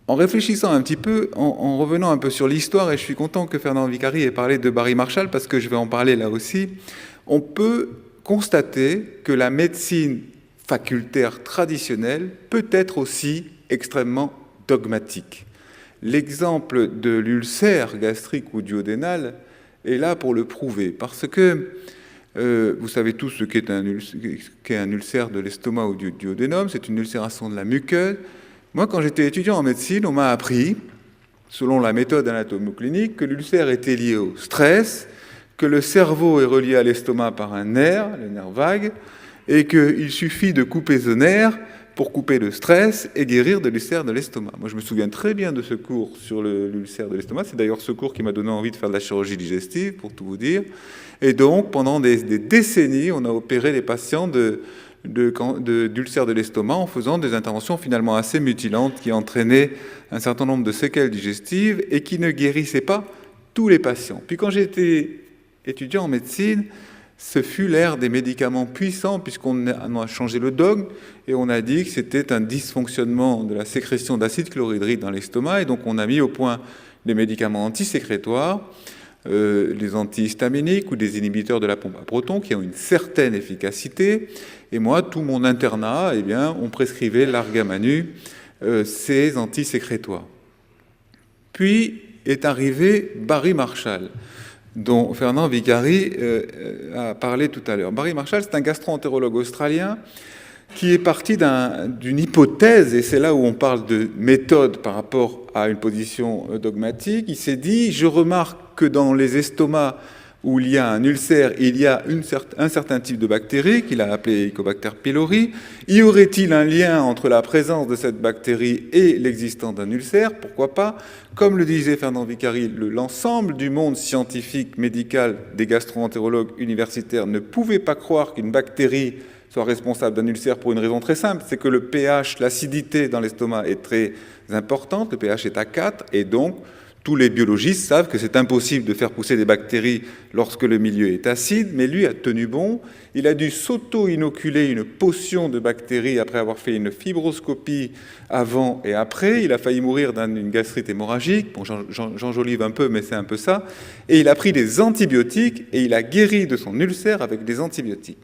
S4: en réfléchissant un petit peu, en revenant un peu sur l'histoire, et je suis content que Fernand Vicari ait parlé de Barry Marshall, parce que je vais en parler là aussi, on peut constater que la médecine facultaire traditionnelle peut être aussi extrêmement dogmatique. L'exemple de l'ulcère gastrique ou duodénal est là pour le prouver, parce que vous savez tous ce qu'est un ulcère de l'estomac ou du duodénum, c'est une ulcération de la muqueuse. Moi, quand j'étais étudiant en médecine, on m'a appris, selon la méthode anatomoclinique, que l'ulcère était lié au stress, que le cerveau est relié à l'estomac par un nerf, le nerf vague, et qu'il suffit de couper ce nerf pour couper le stress et guérir de l'ulcère de l'estomac. Moi, je me souviens très bien de ce cours sur l'ulcère de l'estomac. C'est d'ailleurs ce cours qui m'a donné envie de faire de la chirurgie digestive, pour tout vous dire. Et donc, pendant des décennies, on a opéré les patients d'ulcère de l'estomac en faisant des interventions finalement assez mutilantes qui entraînaient un certain nombre de séquelles digestives et qui ne guérissaient pas tous les patients. Puis quand j'étais étudiant en médecine, ce fut l'ère des médicaments puissants puisqu'on a changé le dogme et on a dit que c'était un dysfonctionnement de la sécrétion d'acide chlorhydrique dans l'estomac et donc on a mis au point des médicaments antisécrétoires, les antihistaminiques ou des inhibiteurs de la pompe à protons qui ont une certaine efficacité. Et moi, tout mon internat, on prescrivait l'argamanu, ces antisécrétoires. Puis est arrivé Barry Marshall, dont Fernand Vicari a parlé tout à l'heure. Barry Marshall, c'est un gastro-entérologue australien qui est parti d'une hypothèse, et c'est là où on parle de méthode par rapport à une position dogmatique. Il s'est dit, je remarque que dans les estomacs où il y a un ulcère, il y a un certain type de bactérie qu'il a appelé Helicobacter pylori. Y aurait-il un lien entre la présence de cette bactérie et l'existence d'un ulcère? Pourquoi pas? Comme le disait Fernand Vicari, l'ensemble du monde scientifique, médical, des gastro-entérologues universitaires ne pouvait pas croire qu'une bactérie soit responsable d'un ulcère pour une raison très simple, c'est que le pH, l'acidité dans l'estomac est très importante, le pH est à 4, et donc tous les biologistes savent que c'est impossible de faire pousser des bactéries lorsque le milieu est acide, mais lui a tenu bon. Il a dû s'auto-inoculer une potion de bactéries après avoir fait une fibroscopie avant et après. Il a failli mourir d'une gastrite hémorragique. Bon, j'enjolive un peu, mais c'est un peu ça. Et il a pris des antibiotiques et il a guéri de son ulcère avec des antibiotiques.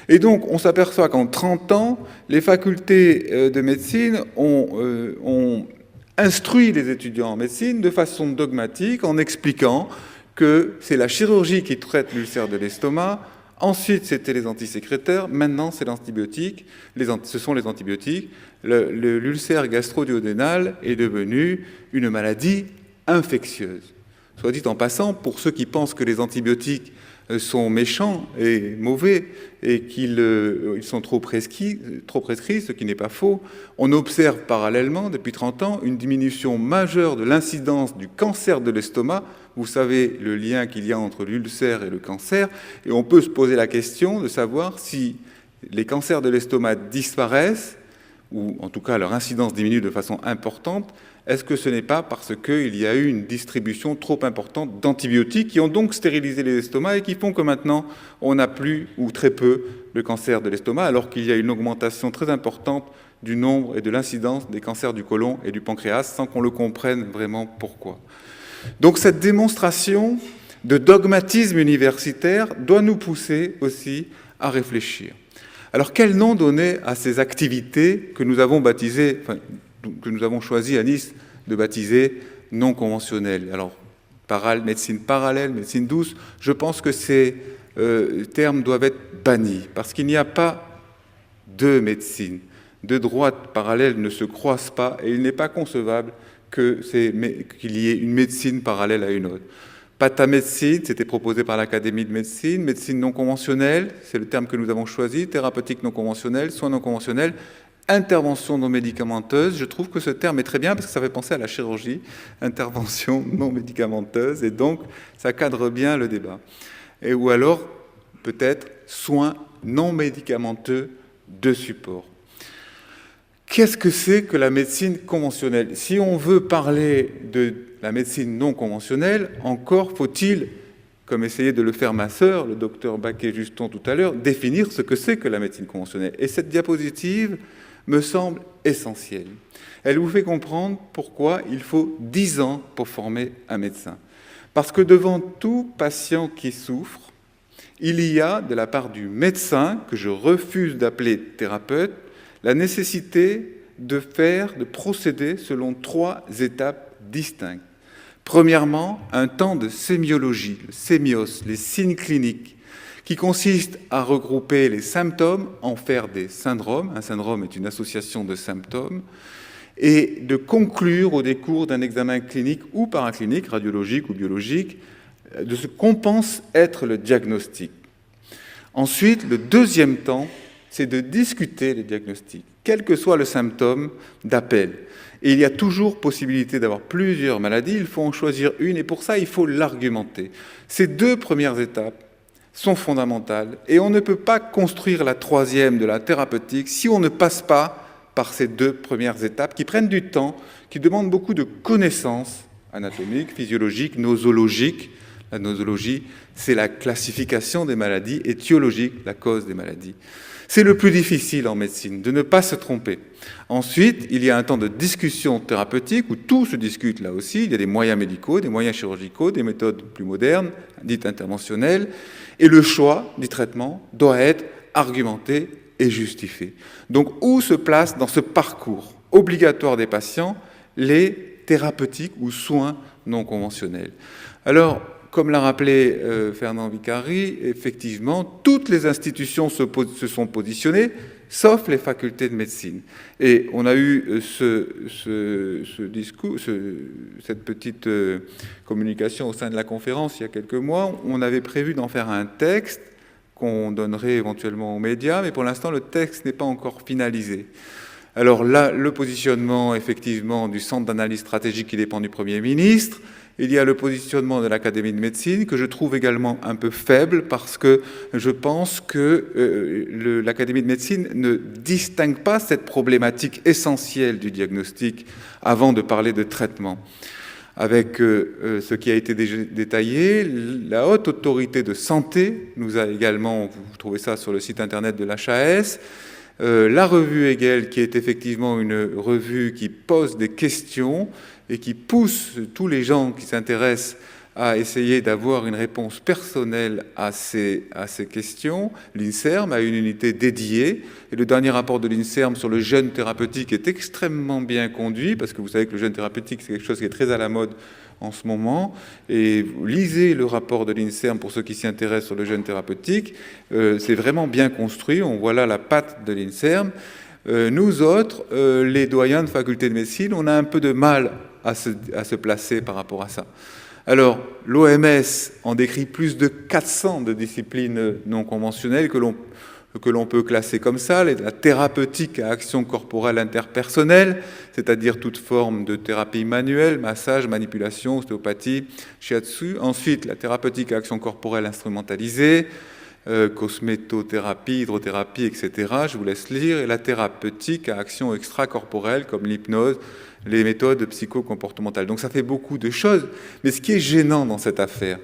S4: Et donc, on s'aperçoit qu'en 30 ans, les facultés de médecine ont instruit les étudiants en médecine de façon dogmatique en expliquant que c'est la chirurgie qui traite l'ulcère de l'estomac, ensuite c'était les antisécréteurs, maintenant c'est l'antibiotique, ce sont les antibiotiques. L'ulcère gastro-duodénal est devenu une maladie infectieuse. Soit dit en passant, pour ceux qui pensent que les antibiotiques sont méchants et mauvais et qu'ils sont trop prescrits, ce qui n'est pas faux. On observe parallèlement, depuis 30 ans, une diminution majeure de l'incidence du cancer de l'estomac. Vous savez le lien qu'il y a entre l'ulcère et le cancer, et on peut se poser la question de savoir si les cancers de l'estomac disparaissent, ou en tout cas leur incidence diminue de façon importante. Est-ce que ce n'est pas parce qu'il y a eu une distribution trop importante d'antibiotiques qui ont donc stérilisé les estomacs et qui font que maintenant on n'a plus ou très peu le cancer de l'estomac, alors qu'il y a une augmentation très importante du nombre et de l'incidence des cancers du côlon et du pancréas sans qu'on le comprenne vraiment pourquoi. Donc cette démonstration de dogmatisme universitaire doit nous pousser aussi à réfléchir. Alors quel nom donner à ces activités que nous avons baptisées, que nous avons choisi à Nice de baptiser non conventionnelles? Alors, médecine parallèle, médecine douce, je pense que ces termes doivent être bannis, parce qu'il n'y a pas deux médecines. Deux droites parallèles ne se croisent pas, et il n'est pas concevable qu'il y ait une médecine parallèle à une autre. Patamédecine, c'était proposé par l'Académie de médecine, médecine non conventionnelle, c'est le terme que nous avons choisi, thérapeutique non conventionnelle, soins non conventionnels, intervention non médicamenteuse. Je trouve que ce terme est très bien parce que ça fait penser à la chirurgie, intervention non médicamenteuse, et donc ça cadre bien le débat. Ou alors, peut-être, soins non médicamenteux de support. Qu'est-ce que c'est que la médecine conventionnelle? Si on veut parler de la médecine non conventionnelle, encore faut-il, comme essayait de le faire ma sœur, le docteur Baquet-Juston tout à l'heure, définir ce que c'est que la médecine conventionnelle. Et cette diapositive me semble essentielle. Elle vous fait comprendre pourquoi il faut 10 ans pour former un médecin. Parce que devant tout patient qui souffre, il y a, de la part du médecin, que je refuse d'appeler thérapeute, la nécessité de procéder selon 3 étapes distinctes. Premièrement, un temps de sémiologie, le sémios, les signes cliniques, qui consiste à regrouper les symptômes, en faire des syndromes. Un syndrome est une association de symptômes, et de conclure au décours d'un examen clinique ou paraclinique, radiologique ou biologique, de ce qu'on pense être le diagnostic. Ensuite, le deuxième temps, c'est de discuter les diagnostics, quel que soit le symptôme d'appel. Et il y a toujours possibilité d'avoir plusieurs maladies, il faut en choisir une, et pour ça, il faut l'argumenter. Ces 2 premières étapes sont fondamentales, et on ne peut pas construire la 3e de la thérapeutique si on ne passe pas par ces 2 premières étapes qui prennent du temps, qui demandent beaucoup de connaissances anatomiques, physiologiques, nosologiques. La nosologie, c'est la classification des maladies, étiologique, la cause des maladies. C'est le plus difficile en médecine, de ne pas se tromper. Ensuite, il y a un temps de discussion thérapeutique où tout se discute là aussi. Il y a des moyens médicaux, des moyens chirurgicaux, des méthodes plus modernes, dites interventionnelles. Et le choix du traitement doit être argumenté et justifié. Donc, où se placent dans ce parcours obligatoire des patients les thérapeutiques ou soins non conventionnels? Alors, comme l'a rappelé Fernand Vicari, effectivement, toutes les institutions se sont positionnées, sauf les facultés de médecine. Et on a eu cette petite communication au sein de la conférence il y a quelques mois. On avait prévu d'en faire un texte qu'on donnerait éventuellement aux médias, mais pour l'instant, le texte n'est pas encore finalisé. Alors là, le positionnement, effectivement, du Centre d'analyse stratégique qui dépend du Premier ministre. Il y a le positionnement de l'Académie de médecine que je trouve également un peu faible parce que je pense que l'Académie de médecine ne distingue pas cette problématique essentielle du diagnostic avant de parler de traitement. Avec ce qui a été détaillé, la Haute Autorité de Santé nous a également, vous trouvez ça sur le site internet de l'HAS, la revue Hegel, qui est effectivement une revue qui pose des questions et qui pousse tous les gens qui s'intéressent à essayer d'avoir une réponse personnelle à ces questions. L'INSERM a une unité dédiée, et le dernier rapport de l'INSERM sur le jeûne thérapeutique est extrêmement bien conduit, parce que vous savez que le jeûne thérapeutique, c'est quelque chose qui est très à la mode en ce moment, et vous lisez le rapport de l'INSERM pour ceux qui s'y intéressent sur le jeûne thérapeutique, c'est vraiment bien construit, on voit là la patte de l'INSERM. Nous autres, les doyens de faculté de médecine, on a un peu de mal à se placer par rapport à ça. Alors, l'OMS en décrit plus de 400 de disciplines non conventionnelles que l'on peut classer comme ça, la thérapeutique à action corporelle interpersonnelle, c'est-à-dire toute forme de thérapie manuelle, massage, manipulation, ostéopathie, shiatsu. Ensuite, la thérapeutique à action corporelle instrumentalisée, cosmétothérapie, hydrothérapie, etc. Je vous laisse lire. Et la thérapeutique à action extracorporelle, comme l'hypnose, les méthodes psychocomportementales. Donc ça fait beaucoup de choses. Mais ce qui est gênant dans cette affaire,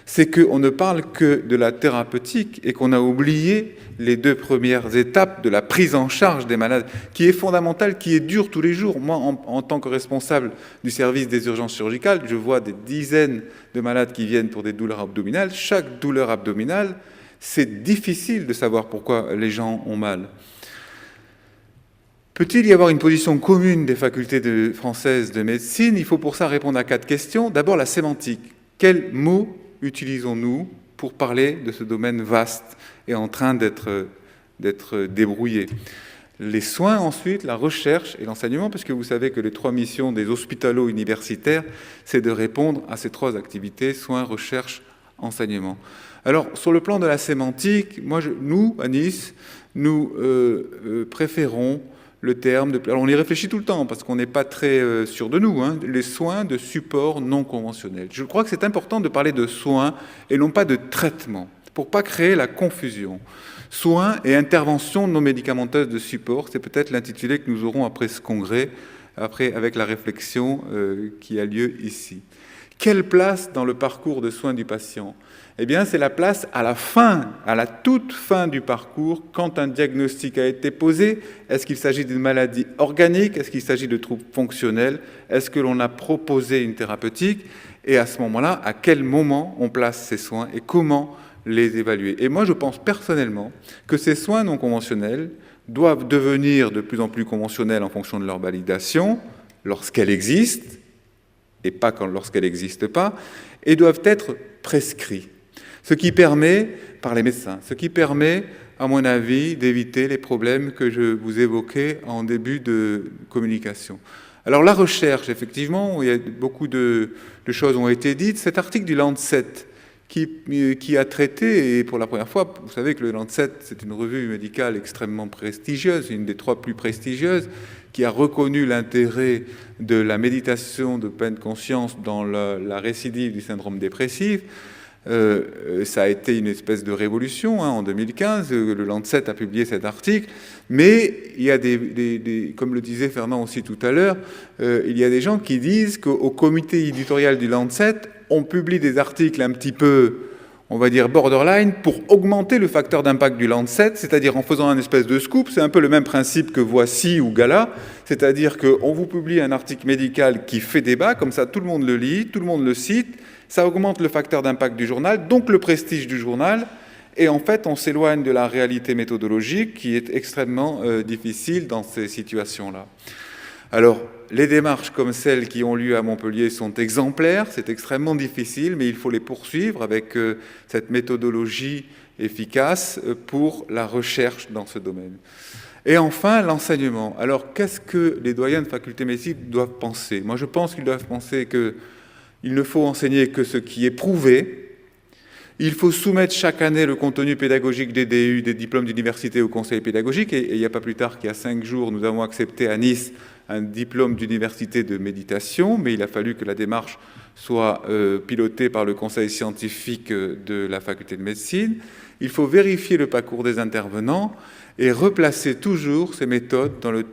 S4: c'est qu'on ne parle que de la thérapeutique et qu'on a oublié les 2 premières étapes de la prise en charge des malades, qui est fondamentale, qui est dure tous les jours. Moi, en tant que responsable du service des urgences chirurgicales, je vois des dizaines de malades qui viennent pour des douleurs abdominales. Chaque douleur abdominale, c'est difficile de savoir pourquoi les gens ont mal. Peut-il y avoir une position commune des facultés françaises de médecine? Il faut pour ça répondre à 4 questions. D'abord, la sémantique. Quels mots utilisons-nous pour parler de ce domaine vaste et en train d'être débrouillé? Les soins ensuite, la recherche et l'enseignement, parce que vous savez que les 3 missions des hospitalo-universitaires, c'est de répondre à ces 3 activités, soins, recherche, enseignement. Alors, sur le plan de la sémantique, nous, à Nice, nous préférons le terme de... Alors, on y réfléchit tout le temps, parce qu'on n'est pas très sûr de nous, hein, les soins de support non conventionnels. Je crois que c'est important de parler de soins et non pas de traitement, pour ne pas créer la confusion. Soins et interventions non médicamenteuses de support, c'est peut-être l'intitulé que nous aurons après ce congrès, avec la réflexion qui a lieu ici. Quelle place dans le parcours de soins du patient? Eh bien, c'est la place à la fin, à la toute fin du parcours, quand un diagnostic a été posé. Est-ce qu'il s'agit d'une maladie organique? Est-ce qu'il s'agit de troubles fonctionnels? Est-ce que l'on a proposé une thérapeutique? Et à ce moment-là, à quel moment on place ces soins et comment les évaluer? Et moi, je pense personnellement que ces soins non conventionnels doivent devenir de plus en plus conventionnels en fonction de leur validation, lorsqu'elle existe, et pas lorsqu'elle n'existe pas, et doivent être prescrits. Ce qui permet, par les médecins, ce qui permet, à mon avis, d'éviter les problèmes que je vous évoquais en début de communication. Alors la recherche, effectivement, il y a beaucoup de choses ont été dites. Cet article du Lancet qui a traité, et pour la première fois, vous savez que le Lancet, c'est une revue médicale extrêmement prestigieuse, une des 3 plus prestigieuses, qui a reconnu l'intérêt de la méditation de pleine conscience dans la récidive du syndrome dépressif. Ça a été une espèce de révolution, hein, en 2015, le Lancet a publié cet article, mais il y a comme le disait Fernand aussi tout à l'heure, il y a des gens qui disent qu'au comité éditorial du Lancet, on publie des articles un petit peu, on va dire borderline, pour augmenter le facteur d'impact du Lancet, c'est-à-dire en faisant un espèce de scoop. C'est un peu le même principe que Voici ou Gala, c'est-à-dire qu'on vous publie un article médical qui fait débat, comme ça tout le monde le lit, tout le monde le cite, ça augmente le facteur d'impact du journal, donc le prestige du journal, et en fait on s'éloigne de la réalité méthodologique qui est extrêmement difficile dans ces situations-là. Alors, les démarches comme celles qui ont lieu à Montpellier sont exemplaires, c'est extrêmement difficile, mais il faut les poursuivre avec cette méthodologie efficace pour la recherche dans ce domaine. Et enfin, l'enseignement. Alors, qu'est-ce que les doyens de faculté médecine doivent penser? Moi, je pense qu'ils doivent penser qu'il ne faut enseigner que ce qui est prouvé. Il faut soumettre chaque année le contenu pédagogique des DU, des diplômes d'université au conseil pédagogique. Et il n'y a pas plus tard qu'il y a 5 jours, nous avons accepté à Nice un diplôme d'université de méditation, mais il a fallu que la démarche soit pilotée par le conseil scientifique de la faculté de médecine. Il faut vérifier le parcours des intervenants et replacer toujours ces méthodes dans le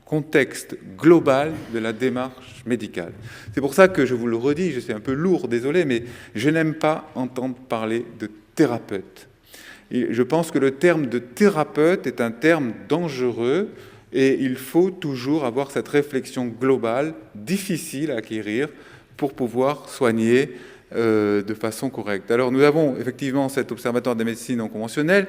S4: contexte global de la démarche médicale. C'est pour ça que je vous le redis, je suis un peu lourd, désolé, mais je n'aime pas entendre parler de thérapeute. Et je pense que le terme de thérapeute est un terme dangereux et il faut toujours avoir cette réflexion globale, difficile à acquérir, pour pouvoir soigner de façon correcte. Alors nous avons effectivement cet observatoire des médecines non conventionnelles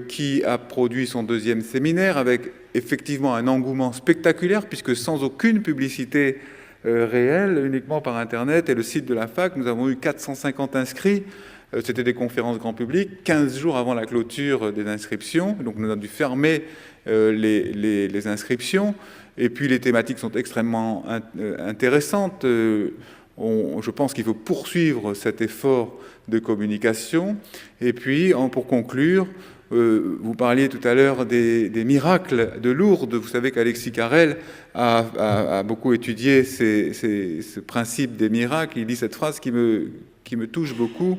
S4: qui a produit son 2e séminaire avec effectivement un engouement spectaculaire puisque sans aucune publicité réelle, uniquement par Internet et le site de la fac, nous avons eu 450 inscrits. C'était des conférences grand public, 15 jours avant la clôture des inscriptions, donc nous avons dû fermer les inscriptions. Et puis les thématiques sont extrêmement intéressantes. je pense qu'il faut poursuivre cet effort de communication. Et puis, pour conclure, vous parliez tout à l'heure des miracles de Lourdes. Vous savez qu'Alexis Carrel a beaucoup étudié ce principe des miracles. Il dit cette phrase qui me touche beaucoup.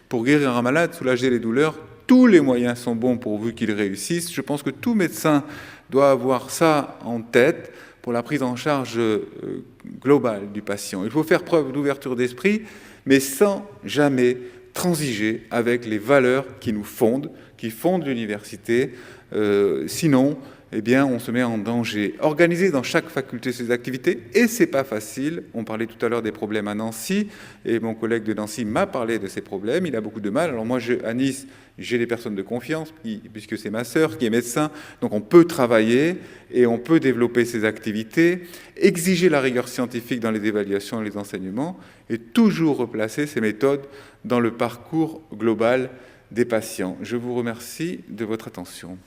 S4: Pour guérir un malade, soulager les douleurs, tous les moyens sont bons pourvu qu'ils réussissent. Je pense que tout médecin doit avoir ça en tête pour la prise en charge globale du patient. Il faut faire preuve d'ouverture d'esprit, mais sans jamais transiger avec les valeurs qui nous fondent, qui fondent l'université. Sinon, eh bien, on se met en danger. Organiser dans chaque faculté ces activités, et c'est pas facile. On parlait tout à l'heure des problèmes à Nancy, et mon collègue de Nancy m'a parlé de ces problèmes. Il a beaucoup de mal. Alors moi, à Nice, j'ai des personnes de confiance, puisque c'est ma sœur qui est médecin, donc on peut travailler et on peut développer ces activités, exiger la rigueur scientifique dans les évaluations et les enseignements, et toujours replacer ces méthodes dans le parcours global des patients. Je vous remercie de votre attention.